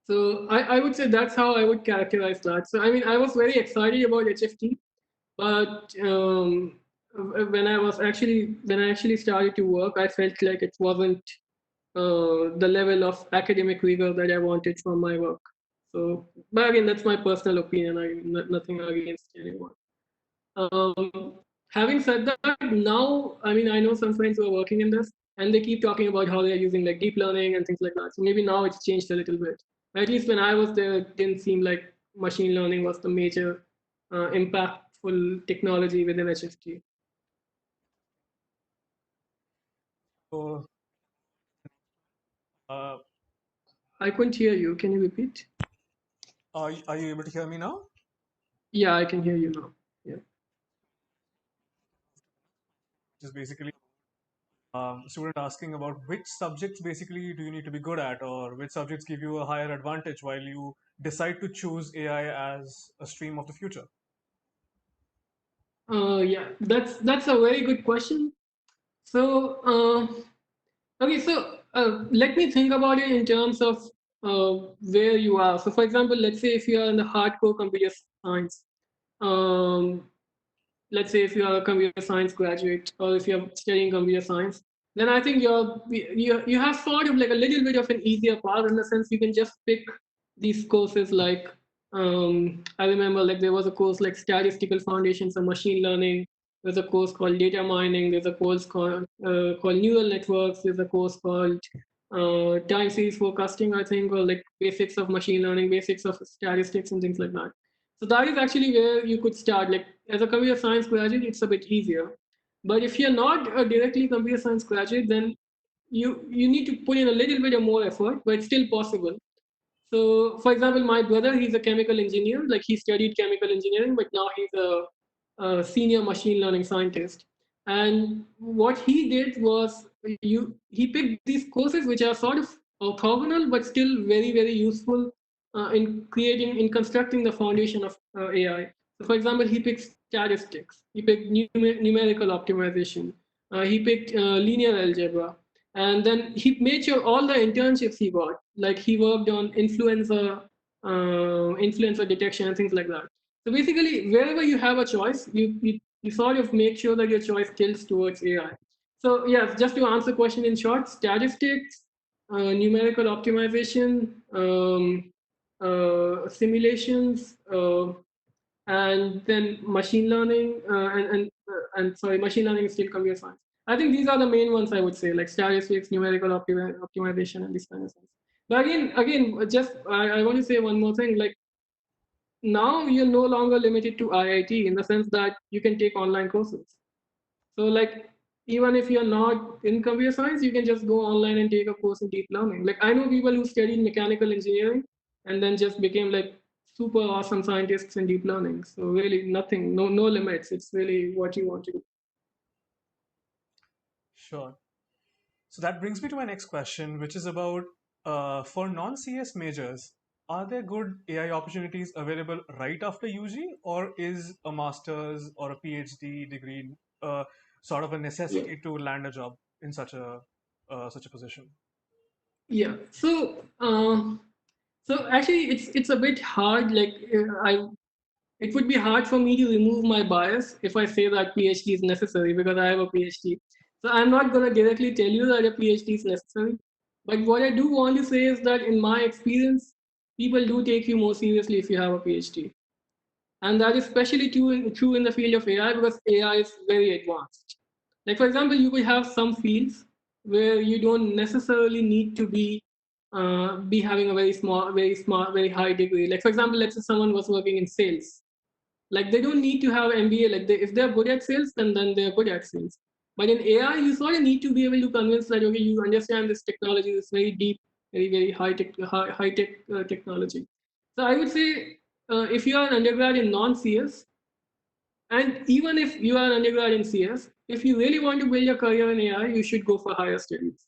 So I would say that's how I would characterize that. So I mean, I was very excited about HFT, but when I actually started to work, I felt like it wasn't the level of academic rigor that I wanted from my work. So, but again, that's my personal opinion. Nothing against anyone. Um, Having said that, now I mean I know some friends who are working in this, and they keep talking about how they are using like deep learning and things like that. So maybe now it's changed a little bit. At least when I was there, it didn't seem like machine learning was the major impactful technology within HFT. So, uh, I couldn't hear you. Can you repeat? are you able to hear me now? Yeah, I can hear you now. Yeah. Just basically student asking about which subjects basically do you need to be good at, or which subjects give you a higher advantage while you decide to choose AI as a stream of the future. Yeah, that's a very good question. So, okay, so let me think about it in terms of where you are. So, for example, let's say if you are in the hardcore computer science, um, let's say if you are a computer science graduate or if you're studying computer science, then I think you have sort of like a little bit of an easier path in the sense you can just pick these courses like I remember like there was a course like statistical foundations of machine learning. There's a course called data mining. There's a course called neural networks. There's a course called time series forecasting, I think, or like basics of machine learning, basics of statistics, and things like that. So that is actually where you could start. Like as a computer science graduate, it's a bit easier. But if you're not a directly computer science graduate, then you need to put in a little bit of more effort, but it's still possible. So, for example, my brother, he's a chemical engineer. Like he studied chemical engineering, but now he's a senior machine learning scientist. And what he did was he picked these courses which are sort of orthogonal, but still very very useful in constructing the foundation of AI. So, for example, he picked statistics, he picked numerical optimization, he picked linear algebra, and then he made sure all the internships he got, like he worked on influencer detection and things like that. So basically, wherever you have a choice, you sort of make sure that your choice tilts towards AI. So yes, just to answer the question in short, statistics, numerical optimization, simulations, and then machine learning and sorry, machine learning is still computer science. I think these are the main ones I would say, like statistics, numerical optimization, and these kind of things. But again, just I want to say one more thing. Like now you're no longer limited to IIT in the sense that you can take online courses. So like even if you're not in computer science, you can just go online and take a course in deep learning. Like I know people who studied mechanical engineering and then just became like super awesome scientists in deep learning. So really nothing, no limits. It's really what you want to do. Sure. So that brings me to my next question, which is about for non-CS majors, are there good AI opportunities available right after UG, or is a master's or a PhD degree sort of a Yeah. necessity to land a job in such a position? Yeah. So actually it's a bit hard. Like I it would be hard for me to remove my bias if I say that PhD is necessary because I have a PhD. So I'm not going to directly tell you that a PhD is necessary. But what I do want to say is that in my experience, people do take you more seriously if you have a PhD. And that is especially true in the field of AI because AI is very advanced. Like, for example, you will have some fields where you don't necessarily need to be having a very smart, very high degree. Like, for example, let's say someone was working in sales, like they don't need to have MBA. Like if they're good at sales, then they're good at sales. But in AI, you sort of need to be able to convince that okay, you understand this technology is very deep, very high tech technology. So I would say if you are an undergrad in non-CS, and even if you are an undergrad in CS, if you really want to build your career in AI, you should go for higher studies.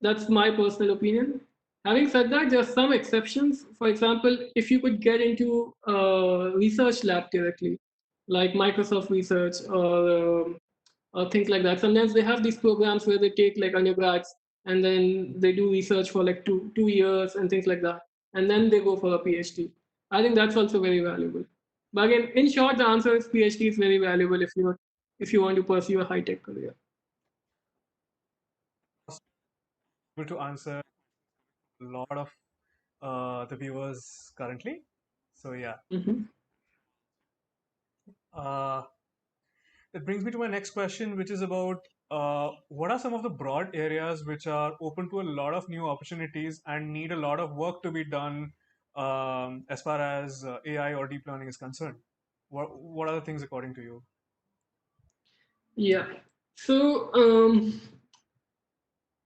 That's my personal opinion. Having said that, there are some exceptions. For example, if you could get into a research lab directly, like Microsoft Research or things like that. Sometimes they have these programs where they take like undergrads and then they do research for like two years and things like that, and then they go for a PhD. I think that's also very valuable. But again, in short, the answer is PhD is very valuable if you want to pursue a high tech career. Able to answer a lot of the viewers currently. So yeah, Mm-hmm. uh, it brings me to my next question, which is about what are some of the broad areas which are open to a lot of new opportunities and need a lot of work to be done as far as AI or deep learning is concerned? What are the things according to you? Yeah. So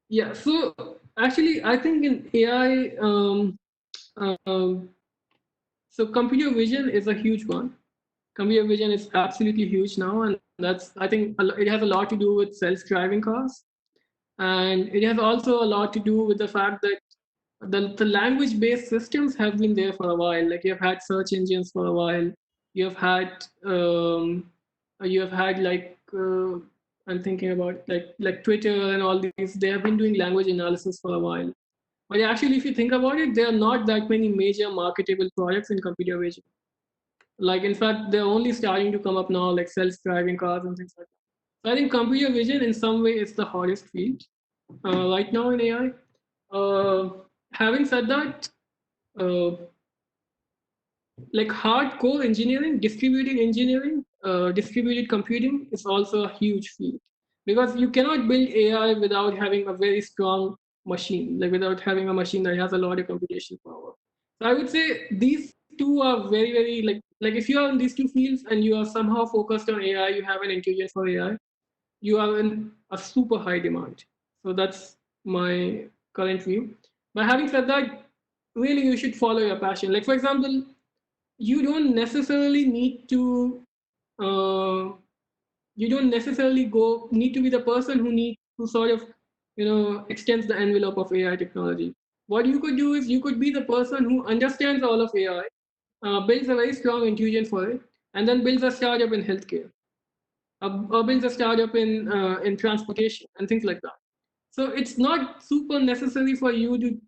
yeah. So actually, I think in AI, um, so computer vision is a huge one. Computer vision is absolutely huge now, and that's I think it has a lot to do with self-driving cars, and it has also a lot to do with the fact that the language-based systems have been there for a while. Like you have had search engines for a while, you have had like I'm thinking about like Twitter and all these. They have been doing language analysis for a while. But actually, if you think about it, there are not that many major marketable products in computer vision. Like in fact, they're only starting to come up now, like self-driving cars and things like that. So I think computer vision, in some way, is the hottest field right now in AI. Having said that, uh, like hardcore engineering, distributed computing is also a huge field because you cannot build AI without having a very strong machine, like without having a machine that has a lot of computational power. So I would say these two are very, very like if you are in these two fields and you are somehow focused on AI, you have an intuition for AI, you are in a super high demand. So that's my current view. But having said that, really you should follow your passion. Like for example, you don't necessarily need to uh, you don't necessarily go need to be the person who sort of extends the envelope of AI technology. What you could do is you could be the person who understands all of AI, builds a very strong intuition for it, and then builds a startup in healthcare, or builds a startup in transportation and things like that. So it's not super necessary for you to.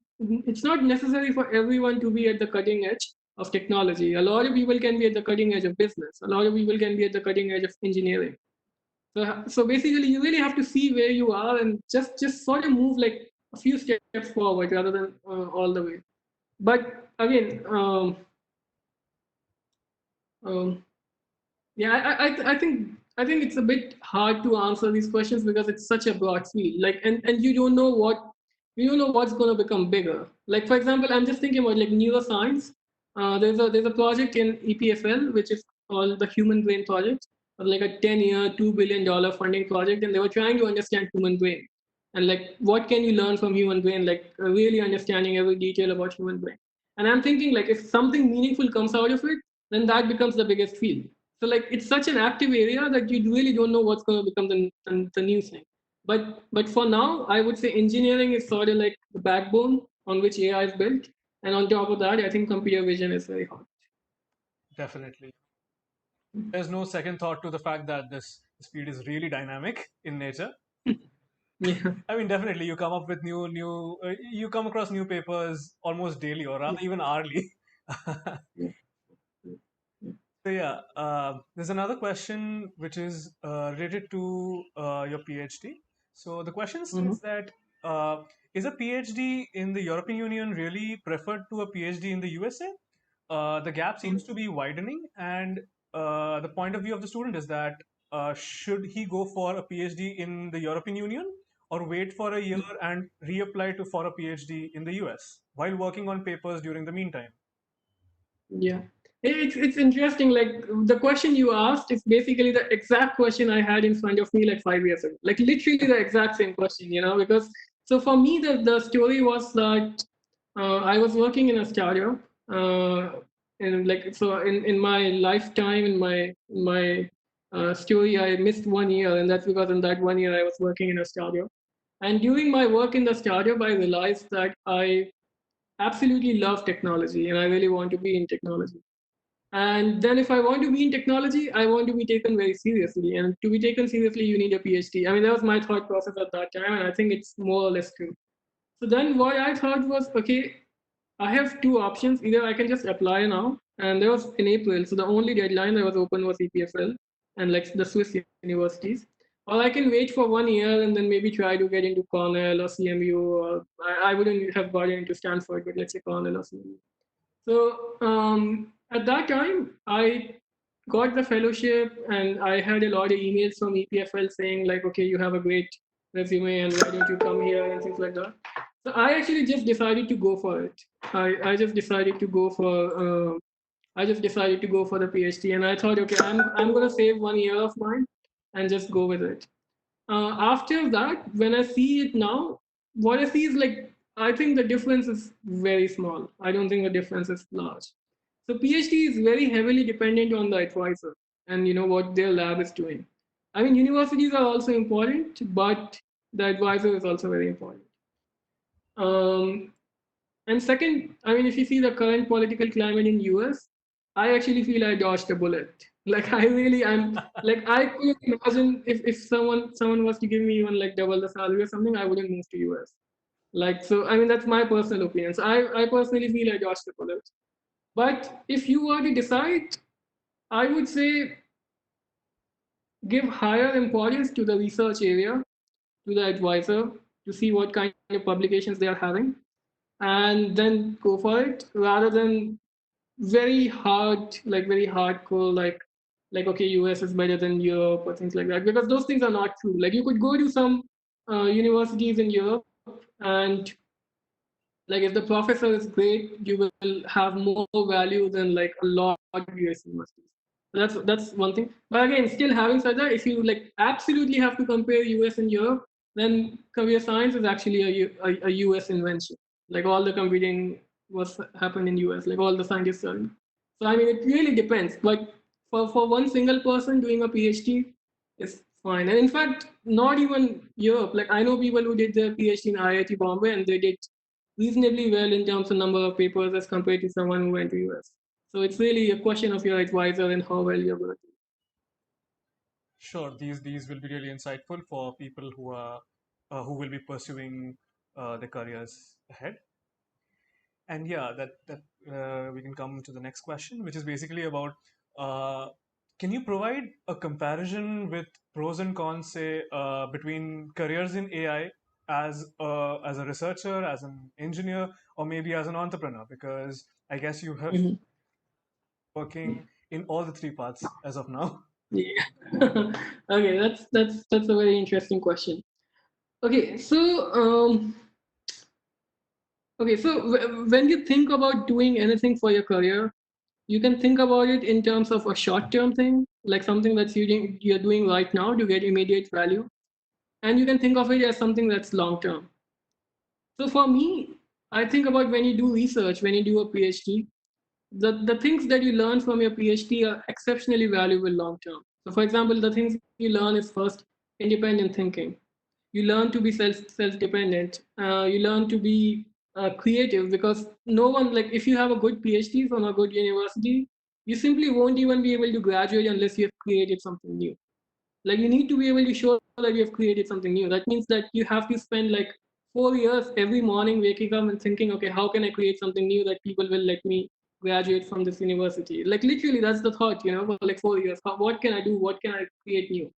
It's not necessary for everyone to be at the cutting edge of technology. A lot of people can be at the cutting edge of business. A lot of people can be at the cutting edge of engineering. So basically, you really have to see where you are and just sort of move like a few steps forward rather than all the way. But again, um, yeah, I think it's a bit hard to answer these questions because it's such a broad field. Like, and you don't know what's going to become bigger. Like, for example, I'm just thinking about like neuroscience. There's a project in EPFL which is called the Human Brain Project, like a 10-year, $2 billion funding project, and they were trying to understand human brain and like what can you learn from human brain, like really understanding every detail about human brain. And I'm thinking like if something meaningful comes out of it, then that becomes the biggest field. So like it's such an active area that you really don't know what's going to become the new thing. But for now, I would say engineering is sort of like the backbone on which AI is built, and on top of that, I think computer vision is very hot. Definitely. There's no second thought to the fact that this field is really dynamic in nature. Yeah, I mean, definitely, you come up with you come across new papers almost daily, or rather yeah, even hourly. yeah, yeah. So yeah, there's another question which is related to your PhD. So the question Mm-hmm. states that is a PhD in the European Union really preferred to a PhD in the USA? The gap seems to be widening, and the point of view of the student is that should he go for a PhD in the European Union or wait for a year and reapply to for a PhD in the US while working on papers during the meantime? Yeah, it's interesting. Like the question you asked is basically the exact question I had in front of me like 5 years ago. Like literally the exact same question, because so for me the story was that I was working in a startup, and like so in my lifetime in my story I missed 1 year, and that's because in that 1 year I was working in a startup. And during my work in the startup, I realized that I absolutely love technology and I really want to be in technology. And then if I want to be in technology, I want to be taken very seriously. And to be taken seriously, you need a PhD. I mean, that was my thought process at that time, and I think it's more or less true. So then what I thought was, okay, I have two options. Either I can just apply now, and there was in April, so the only deadline that was open was EPFL and like the Swiss universities. Or I can wait for 1 year and then maybe try to get into Cornell or CMU, or I wouldn't have gotten into Stanford, but let's say Cornell or CMU. So at that time, I got the fellowship and I had a lot of emails from EPFL saying like, okay, you have a great resume and why don't you come here and things like that. So I actually just decided to go for it. I just decided to go for I just decided to go for the PhD and I thought, okay, I'm gonna save 1 year of mine and just go with it. After that, when I see it now, what I see is like I think the difference is very small. I don't think the difference is large. So PhD is very heavily dependent on the advisor and what their lab is doing. I mean, universities are also important, but the advisor is also very important. Um, and second, I mean, if you see the current political climate in US, I actually feel I dodged a bullet. Like I really, I'm like I could imagine if someone was to give me even like double the salary or something, I wouldn't move to US. Like so, I mean that's my personal opinion. So I personally feel I dodged a bullet. But if you were to decide, I would say give higher importance to the research area, to the advisor, to see what kind of publications they are having, and then go for it rather than very hardcore, like okay, US is better than Europe or things like that, because those things are not true. Like you could go to some universities in Europe, and like if the professor is great, you will have more value than like a lot of US universities. That's one thing. But again, still having said that, if you like absolutely have to compare US and Europe, then career science is actually a US invention. Like all the computing was happened in US, like all the scientists are. So I mean, it really depends. But for one single person doing a PhD is fine. And in fact, not even Europe. Like I know people who did their PhD in IIT Bombay and they did reasonably well in terms of number of papers as compared to someone who went to US. So it's really a question of your advisor and how well you're going to do. Sure, these will be really insightful for people who will be pursuing their careers ahead. And yeah, that we can come to the next question, which is basically about uh, can you provide a comparison with pros and cons, say, between careers in AI as a researcher, as an engineer, or maybe as an entrepreneur? Because I guess you have Mhm. working in all the three paths as of now. Yeah. Okay, that's a very interesting question. Okay, so when you think about doing anything for your career, you can think about it in terms of a short-term thing, like something that's you're doing right now to get immediate value, and you can think of it as something that's long-term. So for me, I think about when you do research, when you do a PhD, the things that you learn from your PhD are exceptionally valuable long term. So, for example, the things you learn is first independent thinking. You learn to be self dependent. You learn to be creative, because no one, like if you have a good PhD from a good university, you simply won't even be able to graduate unless you have created something new. Like you need to be able to show that you have created something new. That means that you have to spend like 4 years every morning waking up and thinking, okay, how can I create something new that people will let me graduate from this university? Like literally that's the thought, for like 4 years. What can I do? What can I create new?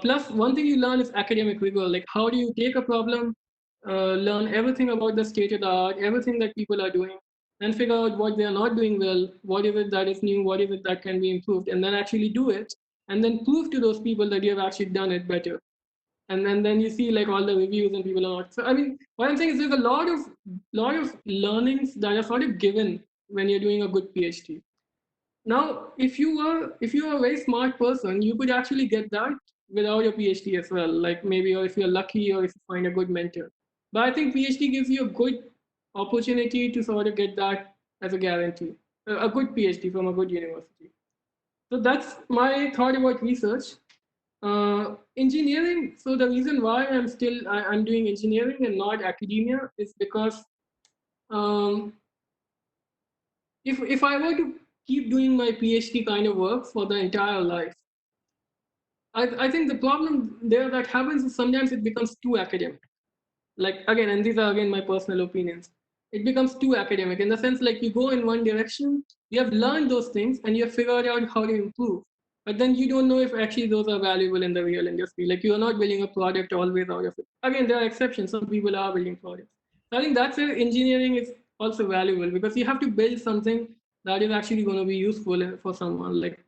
Plus, one thing you learn is academic rigor. Like, how do you take a problem, learn everything about the state of the art, everything that people are doing, and figure out what they are not doing well, what is it that is new, what is it that can be improved, and then actually do it, and then prove to those people that you have actually done it better. And then you see like all the reviews and people are not. So I mean, what I'm saying is there's a lot of learnings that are sort of given when you're doing a good PhD. Now, if you are a very smart person, you could actually get that without your PhD as well. Like maybe, or if you're lucky, or if you find a good mentor. But I think PhD gives you a good opportunity to sort of get that as a guarantee, a good PhD from a good university. So that's my thought about research. Engineering. So the reason why I'm doing engineering and not academia is because If I were to keep doing my PhD kind of work for the entire life, I think the problem there that happens is sometimes it becomes too academic. Like again, and these are again my personal opinions. It becomes too academic in the sense like you go in one direction, you have learned those things and you have figured out how to improve. But then you don't know if actually those are valuable in the real industry. Like you are not building a product always out of it. Again, there are exceptions. Some people are building products. So I think that's where engineering is also valuable because you have to build something that is actually going to be useful for someone. Like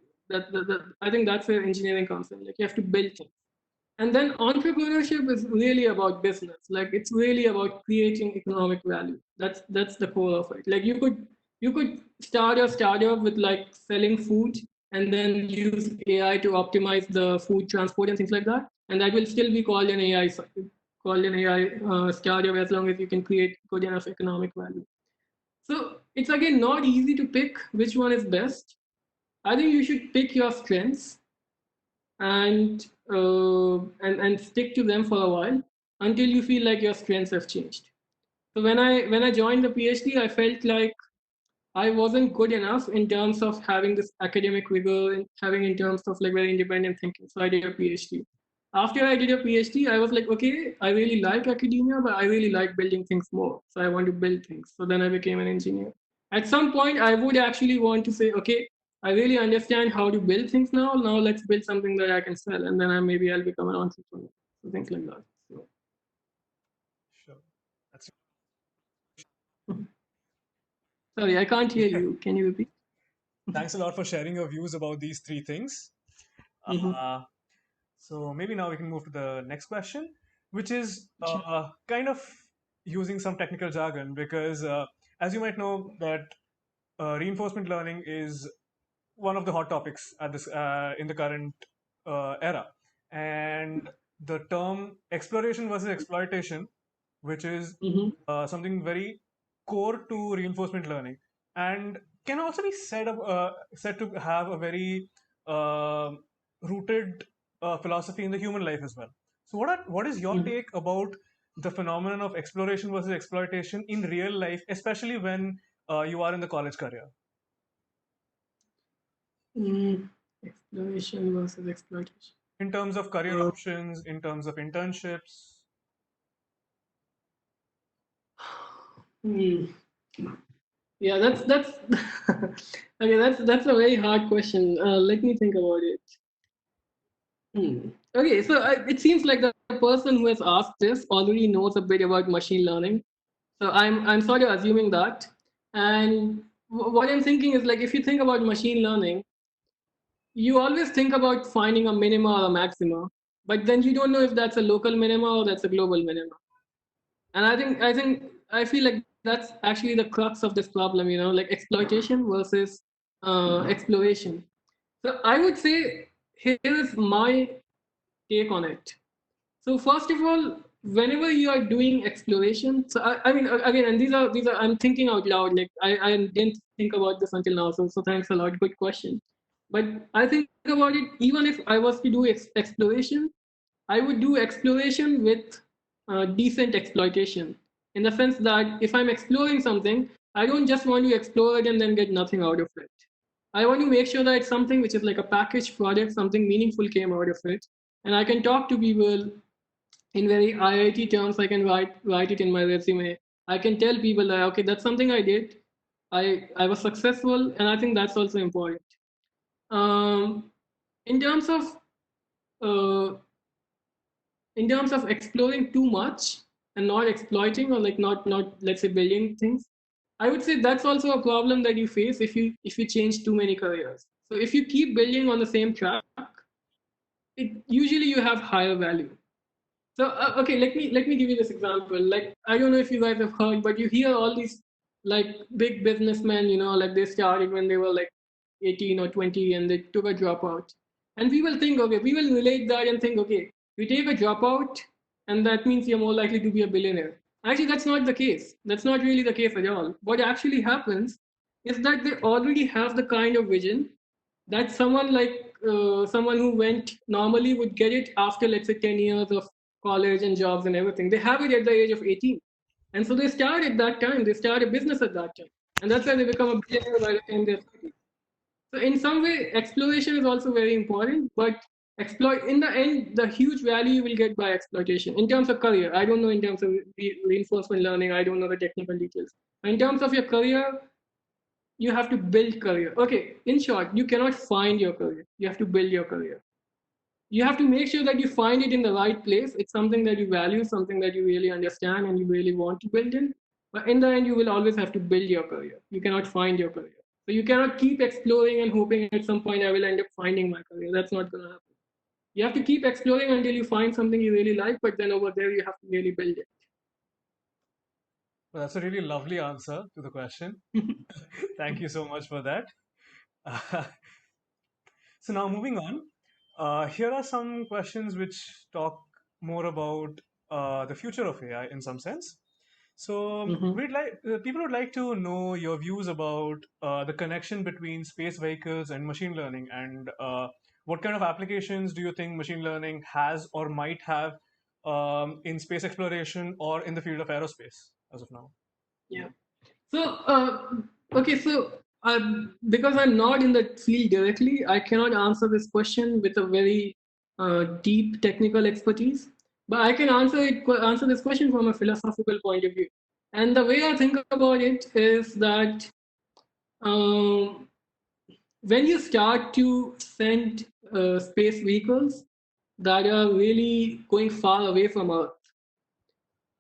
I think that's where engineering comes in. Like you have to build things. And then entrepreneurship is really about business. Like it's really about creating economic value. That's the core of it. Like you could start a startup with like selling food and then use AI to optimize the food transport and things like that. And that will still be called an AI startup as long as you can create good enough economic value. So it's again not easy to pick which one is best. I think you should pick your strengths and stick to them for a while until you feel like your strengths have changed. So when I joined the PhD, I felt like I wasn't good enough in terms of having this academic rigor and having in terms of like very independent thinking. So I did a PhD. After I did a PhD, I was like, okay, I really like academia, but I really like building things more. So I want to build things. So then I became an engineer. At some point, I would actually want to say, okay, I really understand how to build things now. Now let's build something that I can sell, and then maybe I'll become an entrepreneur. So things like that. So, Sure. That's sorry, I can't hear you. Can you repeat? Thanks a lot for sharing your views about these three things. Mm-hmm. So maybe now we can move to the next question, which is Sure. kind of using some technical jargon because, as you might know, that reinforcement learning is one of the hot topics at this in the current era, and the term exploration versus exploitation, which is Mm-hmm. something very core to reinforcement learning, and can also be said to have a very uh, rooted philosophy in the human life as well. So, what is your Mm-hmm. take about the phenomenon of exploration versus exploitation in real life, especially when you are in the college career? Mm, exploration versus exploitation. In terms of career Uh, options, in terms of internships? hmm. Yeah, that's okay. That's a very hard question. Let me think about it. Okay, so it seems like the person who has asked this already knows a bit about machine learning. So I'm sort of assuming that. And what I'm thinking is like if you think about machine learning, you always think about finding a minima or a maxima, but then you don't know if that's a local minima or that's a global minima. And I feel like that's actually the crux of this problem, like exploitation versus exploration. So I would say here's my take on it. So first of all, whenever you are doing exploration, so I mean again, and these are I'm thinking out loud. Like I didn't think about this until now. So thanks a lot. Good question. But I think about it. Even if I was to do exploration, I would do exploration with decent exploitation. In the sense that if I'm exploring something, I don't just want to explore it and then get nothing out of it. I want to make sure that it's something which is like a packaged product, something meaningful came out of it, and I can talk to people in very IIT terms. I can write it in my resume. I can tell people that okay, that's something I did. I was successful, and I think that's also important. Um, in terms of uh, exploring too much and not exploiting or like not let's say building things, I would say that's also a problem that you face if you change too many careers. So if you keep building on the same track, it usually you have higher value. So okay, let me give you this example. Like I don't know if you guys have heard, but you hear all these like big businessmen, like they started when they were like 18 or 20 and they took a dropout. And people think, okay, we will relate that and think, okay, you take a dropout and that means you're more likely to be a billionaire. Actually, that's not the case. That's not really the case at all. What actually happens is that they already have the kind of vision that someone like someone who went normally would get it after let's say 10 years of college and jobs and everything. They have it at the age of 18, And so they start at that time, they start a business at that time. And that's why they become a billionaire by the time they're 30. So in some way, exploration is also very important, but exploit in the end, the huge value you will get by exploitation. In terms of career, I don't know in terms of reinforcement learning, I don't know the technical details. In terms of your career, you have to build career. Okay, in short, you cannot find your career. You have to build your career. You have to make sure that you find it in the right place. It's something that you value, something that you really understand and you really want to build in. But in the end, you will always have to build your career. You cannot find your career. So you cannot keep exploring and hoping at some point I will end up finding my career. That's not going to happen. You have to keep exploring until you find something you really like, but then over there, you have to really build it. Well, that's a really lovely answer to the question. Thank you so much for that. So now moving on, here are some questions which talk more about the future of AI in some sense. So we'd like people would like to know your views about the connection between space vehicles and machine learning, and what kind of applications do you think machine learning has or might have in space exploration or in the field of aerospace as of now? Yeah. So, okay, so because I'm not in the field directly, I cannot answer this question with a very deep technical expertise. But I can answer this question from a philosophical point of view. And the way I think about it is that um, when you start to send space vehicles that are really going far away from Earth,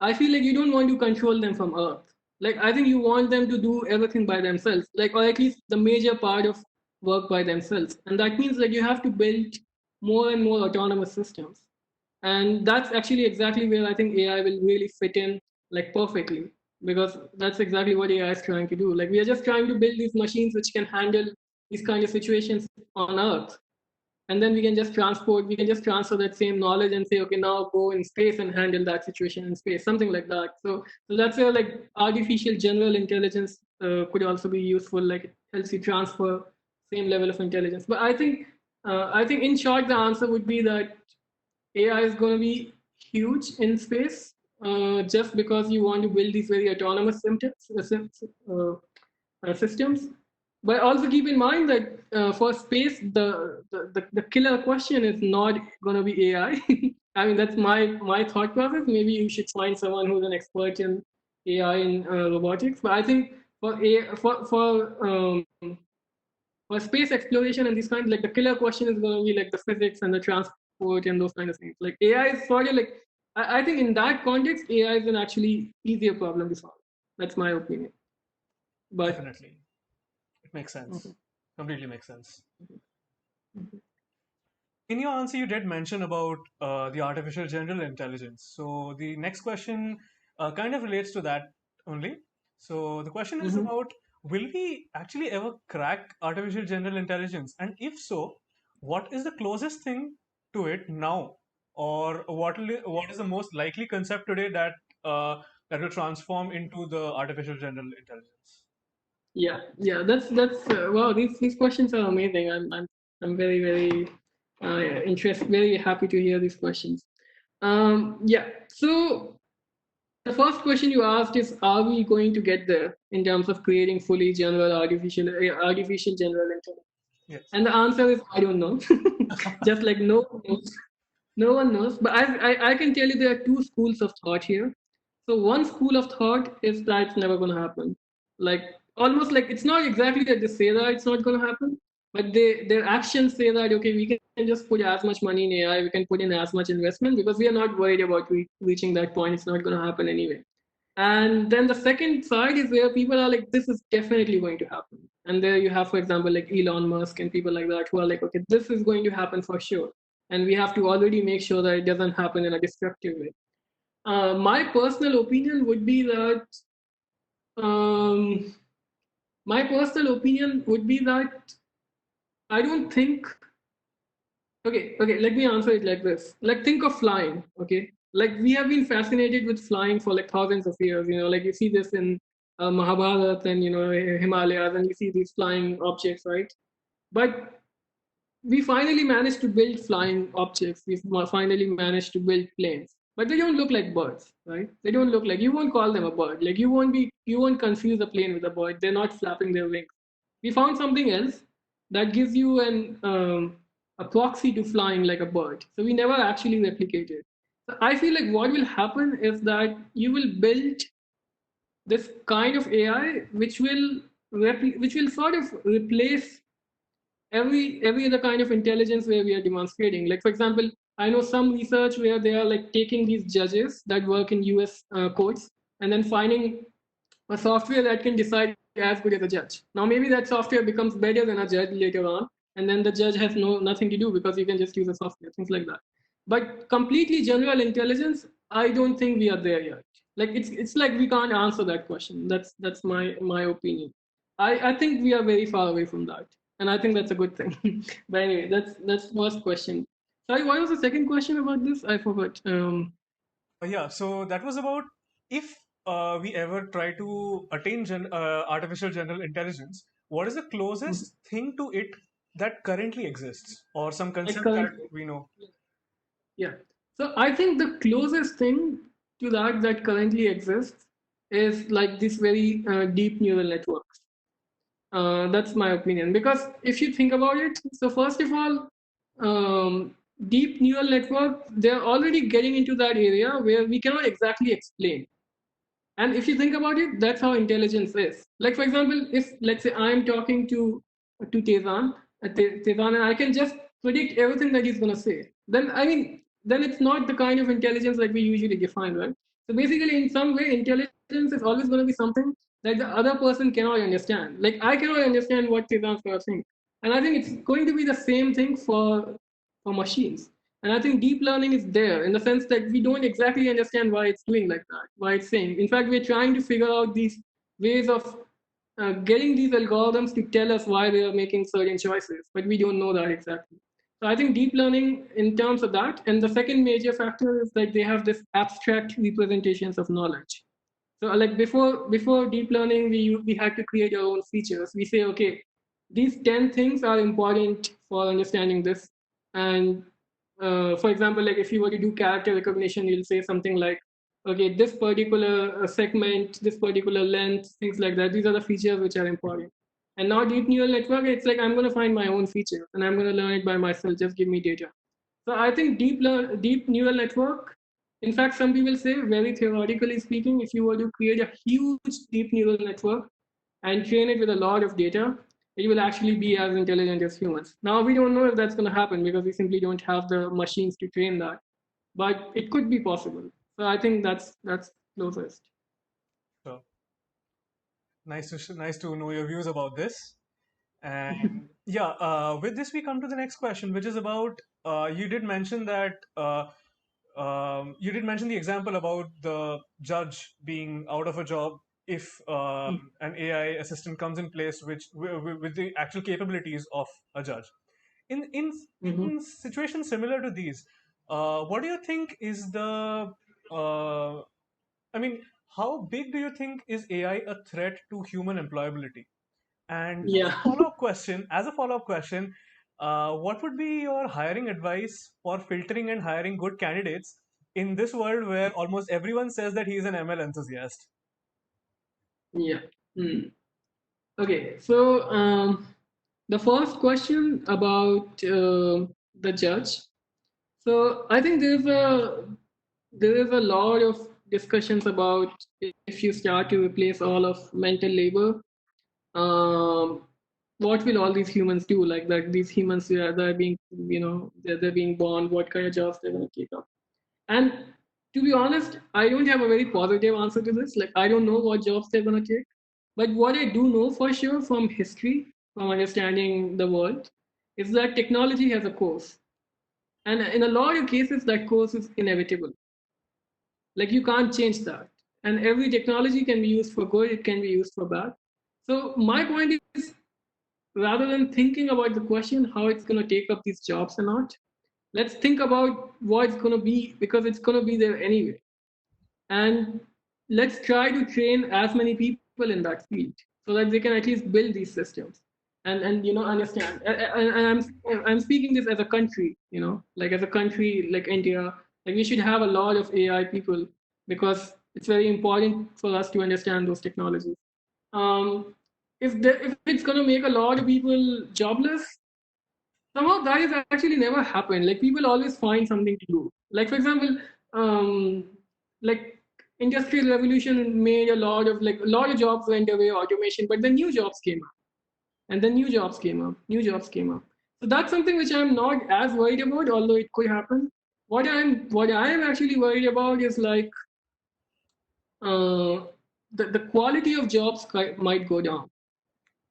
I feel like you don't want to control them from Earth. Like I think you want them to do everything by themselves, like or at least the major part of work by themselves. And that means that you have to build more and more autonomous systems. And that's actually exactly where I think AI will really fit in like perfectly. Because that's exactly what AI is trying to do. Like we are just trying to build these machines which can handle these kind of situations on Earth, and then we can just transfer that same knowledge and say, okay, now go in space and handle that situation in space, something like that. So that's where like artificial general intelligence could also be useful. Like it helps you transfer same level of intelligence. But I think in short the answer would be that AI is going to be huge in space, just because you want to build these very autonomous systems. But also keep in mind that for space, the killer question is not going to be AI. I mean, that's my thought process. Maybe you should find someone who's an expert in AI and robotics. But I think for space exploration and this kind, like the killer question is going to be like the physics and the transport and those kind of things. Like AI is sort of like I think in that context, AI is an actually easier problem to solve. That's my opinion. But Definitely, it makes sense. Completely makes sense. In your answer, you did mention about the artificial general intelligence. So the next question kind of relates to that only. So the question is about, will we actually ever crack artificial general intelligence? And if so, what is the closest thing to it now? Or what is the most likely concept today that will transform into the artificial general intelligence? yeah, that's wow. These questions are amazing. I'm very interested, very happy to hear these questions. Yeah. So the first question you asked is, are we going to get there in terms of creating fully general artificial general intelligence? Yes. And the answer is, I don't know. Just like no one knows. No one knows. But I can tell you there are two schools of thought here. So one school of thought is that it's never going to happen. Like almost like it's not exactly that they say that it's not going to happen, but their actions say that okay, we can just put as much money in AI, we can put in as much investment because we are not worried about reaching that point. It's not going to happen anyway. And then the second side is where people are like, this is definitely going to happen. And there you have, for example, like Elon Musk and people like that who are like, okay, this is going to happen for sure. And we have to already make sure that it doesn't happen in a destructive way. My personal opinion would be that um, I don't think. Okay. Let me answer it like this. Like, think of flying. Okay, like we have been fascinated with flying for like thousands of years. You know, like you see this in Mahabharata and Himalayas, and you see these flying objects, right? But we finally managed to build flying objects. We finally managed to build planes. but they don't look like birds, right? They don't look like, you won't call them a bird. Like you won't confuse a plane with a bird. They're not flapping their wings. We found something else that gives you a proxy to flying like a bird. So we never actually replicated. So I feel like what will happen is that you will build this kind of AI which will sort of replace every other kind of intelligence where we are demonstrating. Like for example, I know some research where they are like taking these judges that work in US courts and then finding a software that can decide as good as a judge. Now maybe that software becomes better than a judge later on, and then the judge has nothing to do because you can just use a software, things like that. But completely general intelligence, I don't think we are there yet. Like it's like we can't answer that question. That's my opinion. I think we are very far away from that, and I think that's a good thing. But anyway, that's first question. Sorry, what was the second question about this? I forgot. Yeah, so that was about if we ever try to attain artificial general intelligence, what is the closest thing to it that currently exists, or some like concept that current, we know? Yeah. So I think the closest thing to that currently exists is like this very deep neural networks. That's my opinion. Because if you think about it, so first of all, deep neural network, they're already getting into that area where we cannot exactly explain. And if you think about it, that's how intelligence is. Like for example, if let's say I'm talking to Tezan, and I can just predict everything that he's gonna say, then I mean, then it's not the kind of intelligence that we usually define, right? So basically, in some way, intelligence is always going to be something that the other person cannot understand. Like I cannot understand what Tezan's gonna think, and I think it's going to be the same thing for machines. And I think deep learning is there in the sense that we don't exactly understand why it's doing like that, why it's saying. In fact, we're trying to figure out these ways of getting these algorithms to tell us why they are making certain choices, but we don't know that exactly. So I think deep learning in terms of that. And the second major factor is that they have this abstract representations of knowledge. So like before deep learning, we had to create our own features. We say, okay, these 10 things are important for understanding this. And for example, like if you were to do character recognition, you'll say something like, okay, this particular segment, this particular length, things like that. These are the features which are important. And now deep neural network, it's like I'm going to find my own feature and I'm going to learn it by myself. Just give me data. So I think deep neural network. In fact, some people say, very theoretically speaking, if you were to create a huge deep neural network and train it with a lot of data, it will actually be as intelligent as humans. Now, we don't know if that's going to happen because we simply don't have the machines to train that, but it could be possible. So I think that's closest. So nice to know your views about this. And yeah, with this we come to the next question, which is about you did mention that you did mention the example about the judge being out of a job if an AI assistant comes in place, which with the actual capabilities of a judge. Mm-hmm. In situations similar to these, what do you think is the I mean, how big do you think is AI a threat to human employability? And Yeah. as a follow-up question, what would be your hiring advice for filtering and hiring good candidates in this world where almost everyone says that he is an ML enthusiast? Yeah. Hmm. Okay. So the first question about the judge. So I think there is a lot of discussions about if you start to replace all of mental labor, um, what will all these humans do? Like that, these humans that are being, they're being born. What kind of jobs they're going to take up? And to be honest, I don't have a very positive answer to this. Like I don't know what jobs they're going to take, but what I do know for sure from history, from understanding the world, is that technology has a course, and in a lot of cases, that course is inevitable. Like you can't change that. And every technology can be used for good, it can be used for bad. So my point is, rather than thinking about the question how it's going to take up these jobs or not, let's think about what it's going to be, because it's going to be there anyway. And let's try to train as many people in that field so that they can at least build these systems and understand. And I'm speaking this as a country, like as a country like India. Like we should have a lot of AI people because it's very important for us to understand those technologies. If it's going to make a lot of people jobless, somehow that has actually never happened. Like people always find something to do. Like for example, um, like industrial revolution made a lot of jobs went away, automation, but then new jobs came up, and then new jobs came up. So that's something which I'm not as worried about, although it could happen. What I am actually worried about is like uh, the quality of jobs might go down,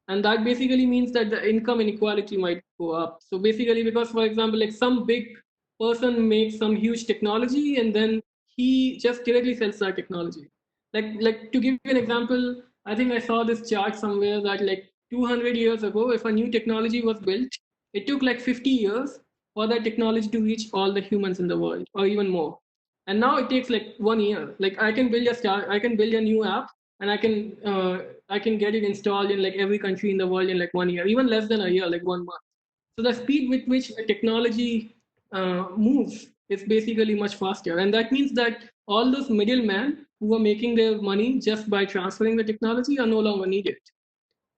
and that basically means that the income inequality might go up. So basically, because for example, like some big person makes some huge technology and then he just directly sells that technology. Like to give you an example, I think I saw this chart somewhere that like 200 years ago, if a new technology was built, it took like 50 years for that technology to reach all the humans in the world, or even more. And now it takes like 1 year. Like I can build a new app, and I can get it installed in like every country in the world in like 1 year, even less than a year, like 1 month. So the speed with which a technology moves is basically much faster, and that means that all those middlemen who were making their money just by transferring the technology are no longer needed,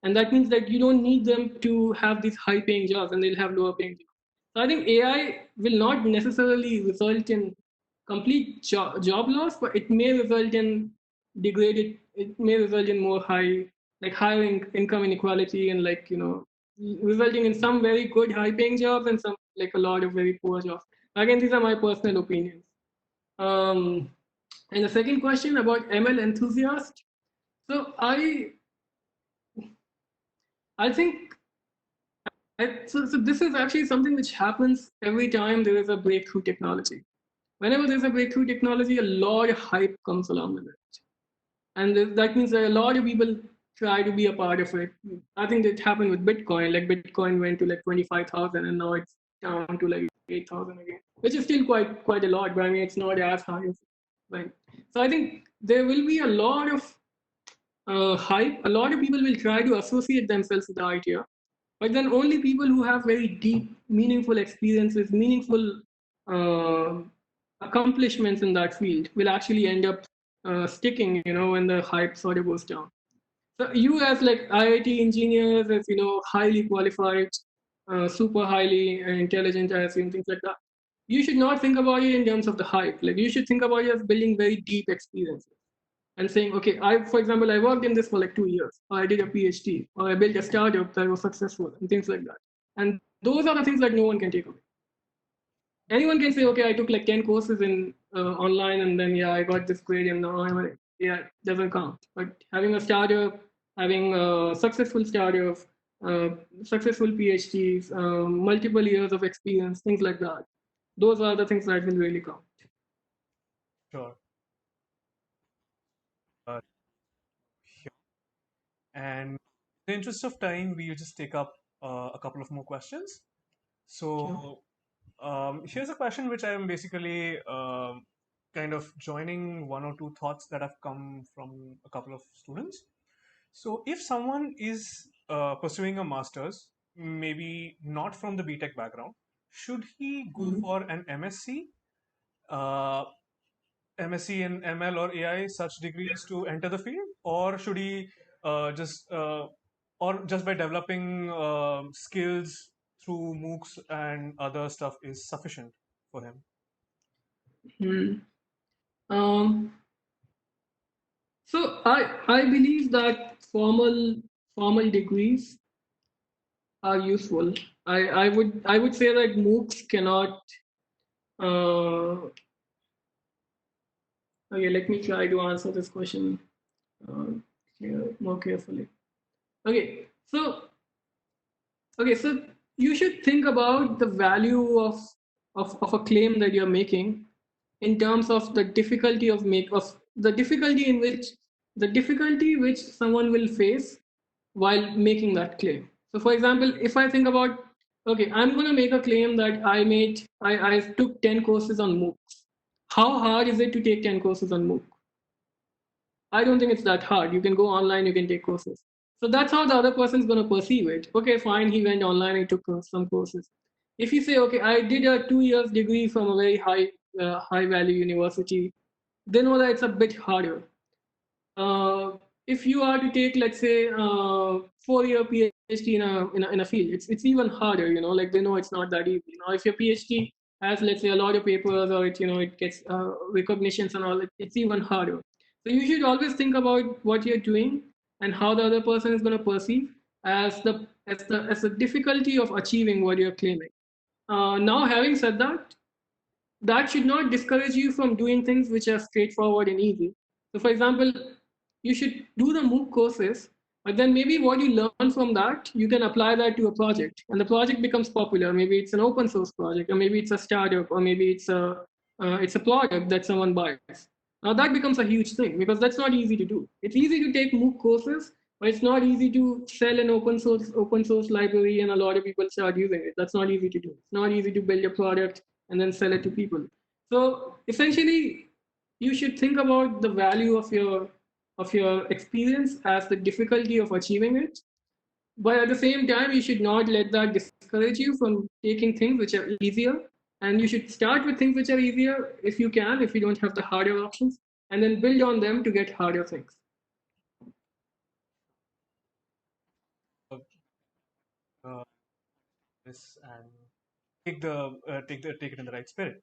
and that means that you don't need them to have these high-paying jobs, and they'll have lower-paying jobs. So I think AI will not necessarily result in complete job loss, but it may result in degraded. It may result in more higher income inequality, and like resulting in some very good high-paying jobs and some like a lot of very poor jobs. Again, these are my personal opinions. Um, and the second question about ML enthusiast. So I think so this is actually something which happens every time there is a breakthrough technology. Whenever there's a breakthrough technology, a lot of hype comes along with it, and that means that a lot of people try to be a part of it. I think that happened with Bitcoin. Like Bitcoin went to like 25,000, and now it's down to like 8,000 again, which is still quite a lot. But I mean, it's not as high as right. So I think there will be a lot of hype. A lot of people will try to associate themselves with the idea, but then only people who have very deep, meaningful experiences, meaningful uh, accomplishments in that field will actually end up sticking, when the hype sort of goes down. So you as like IIT engineers, as highly qualified, super highly intelligent, as in things like that, you should not think about it in terms of the hype. Like you should think about it as building very deep experiences and saying, okay, for example, I worked in this for like 2 years, or I did a PhD, or I built a startup that was successful, and things like that. And those are the things that no one can take away. Anyone can say, okay, I took like 10 courses in online, and then yeah, I got this grade, and now I'm like, yeah, doesn't count. But having a startup, having a successful startup, uh, successful PhDs, multiple years of experience, things like that. Those are the things that will really count. Sure. And in the interest of time, we'll just take up a couple of more questions. So here's a question which I am basically kind of joining one or two thoughts that have come from a couple of students. So if someone is pursuing a master's, maybe not from the BTech background, should he go for an MSc, uh, MSc in ML or AI, such degrees to enter the field, or should he just or just by developing skills through MOOCs and other stuff is sufficient for him? Hmm. Um, so I believe that formal degrees are useful. I would say that MOOCs cannot. Uh, okay, let me try to answer this question uh, more carefully. Okay, so you should think about the value of a claim that you're making in terms of the difficulty of the difficulty in which the difficulty which someone will face while making that claim. So for example, if I think about, okay, I'm going to make a claim that I took 10 courses on MOOCs. How hard is it to take 10 courses on MOOC? I don't think it's that hard. You can go online, you can take courses. So that's how the other person's going to perceive it. Okay, fine, he went online, he took some courses. If you say, okay, I did a 2 years degree from a very high high value university, they know that it's a bit harder. If you are to take, let's say, 4-year PhD in a field, it's even harder. Like they know it's not that easy. If your PhD has, let's say, a lot of papers, or it gets recognitions and all, it's even harder. So you should always think about what you're doing and how the other person is going to perceive as the difficulty of achieving what you're claiming. Now, having said that, that should not discourage you from doing things which are straightforward and easy. So, for example, you should do the MOOC courses, but then maybe what you learn from that, you can apply that to a project, and the project becomes popular. Maybe it's an open source project, or maybe it's a startup, or maybe it's a product that someone buys. Now that becomes a huge thing because that's not easy to do. It's easy to take MOOC courses, but it's not easy to sell an open source library and a lot of people start using it. That's not easy to do. It's not easy to build a product and then sell it to people. So essentially, you should think about the value of your experience as the difficulty of achieving it. But at the same time, you should not let that discourage you from taking things which are easier. And you should start with things which are easier if you can, if you don't have the harder options, and then build on them to get harder things. This and take it in the right spirit.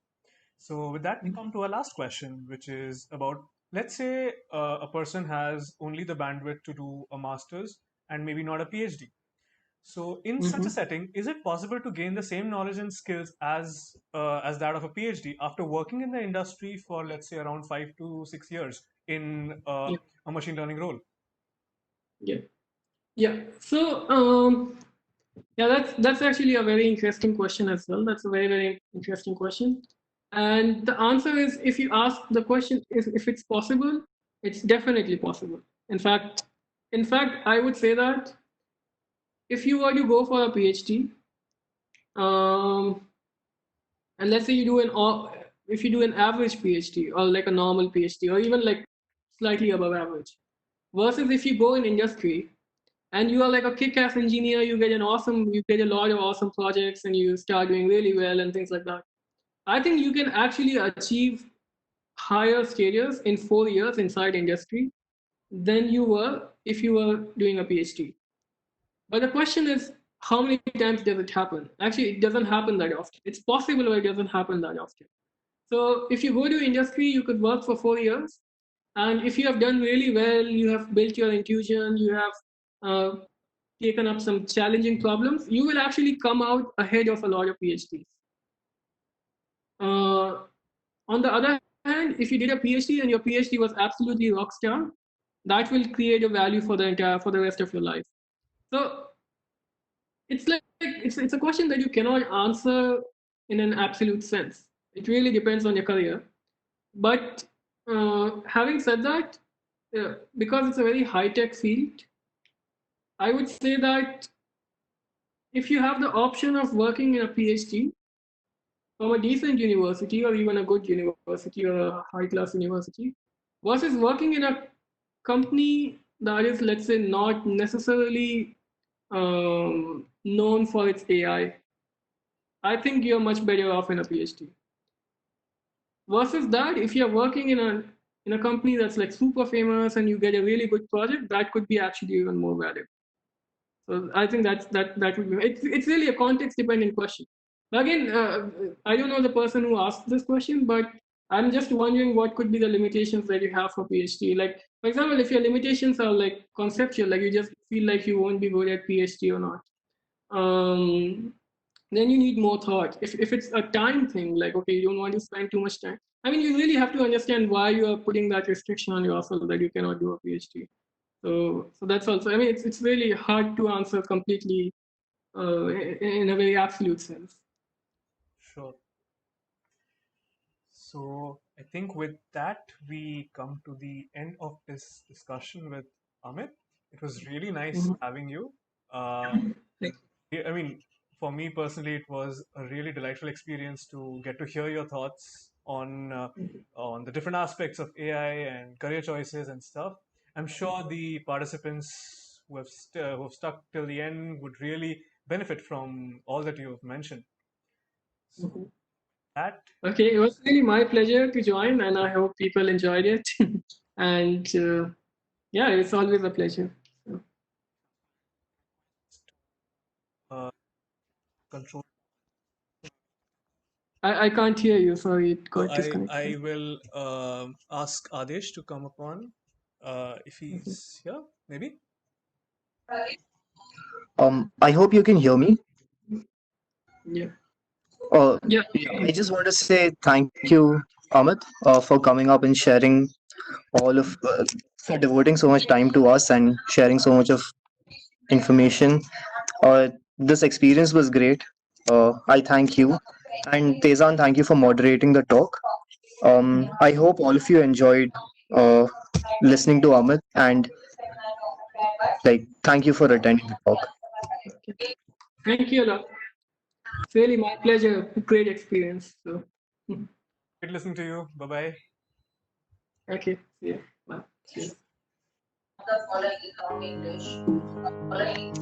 So with that, we come to our last question, which is about, let's say a person has only the bandwidth to do a master's and maybe not a PhD. So in such a setting, is it possible to gain the same knowledge and skills as that of a PhD after working in the industry for, let's say, around 5 to 6 years in Yeah. a machine learning role? Yeah. Yeah. So yeah, that's actually a very interesting question as well. That's a very, very interesting question. And the answer is, if you ask the question if it's possible, it's definitely possible. In fact, I would say that if you were to go for a PhD, and let's say if you do an average PhD or like a normal PhD or even like slightly above average, versus if you go in industry and you are like a kick-ass engineer, you get a lot of awesome projects and you start doing really well and things like that. I think you can actually achieve higher stages in 4 years inside industry than you were if you were doing a PhD. But the question is, how many times does it happen? Actually, it doesn't happen that often. It's possible, but it doesn't happen that often. So if you go to industry, you could work for 4 years. And if you have done really well, you have built your intuition, you have uh, taken up some challenging problems, you will actually come out ahead of a lot of PhDs. On the other hand, if you did a PhD and your PhD was absolutely rock star, that will create a value for the rest of your life. So it's a question that you cannot answer in an absolute sense. It really depends on your career. But having said that, because it's a very high tech field, I would say that if you have the option of working in a PhD from a decent university or even a good university or a high class university versus working in a company that is, let's say, not necessarily known for its AI, I think you're much better off in a PhD. Versus that, if you're working in a company that's like super famous and you get a really good project, that could be actually even more valuable. So I think that would be it's really a context dependent question. But again, I don't know the person who asked this question, but I'm just wondering what could be the limitations that you have for PhD. Like, for example, if your limitations are like conceptual, like you just feel like you won't be good at PhD or not, then you need more thought. If it's a time thing, like, okay, you don't want to spend too much time. I mean, you really have to understand why you are putting that restriction on yourself that you cannot do a PhD. So that's also, I mean, it's really hard to answer completely in a very absolute sense. Sure. So I think with that, we come to the end of this discussion with Amit. It was really nice having you. I mean, for me personally, it was a really delightful experience to get to hear your thoughts on the different aspects of AI and career choices and stuff. I'm sure the participants who have stuck till the end would really benefit from all that you have mentioned. So, That Okay, it was really my pleasure to join, and I hope people enjoyed it. And yeah, it's always a pleasure. So, uh, control. I can't hear you. Sorry, it So got I disconnected. will ask Adesh to come upon if Mhm. he's here, maybe. I hope you can hear me. Yeah, Yeah, yeah. I just want to say thank you, Amit, for coming up and sharing all of, for devoting so much time to us and sharing so much of information. This experience was great. I thank you. And Tezan, thank you for moderating the talk. I hope all of you enjoyed uh, listening to Amit, and like thank you for attending the talk. Okay. Thank you a lot. It's really my pleasure. Great experience. So, Good listening to you. Bye bye. okay. See you. Bye. Cheers. The following is not English. Following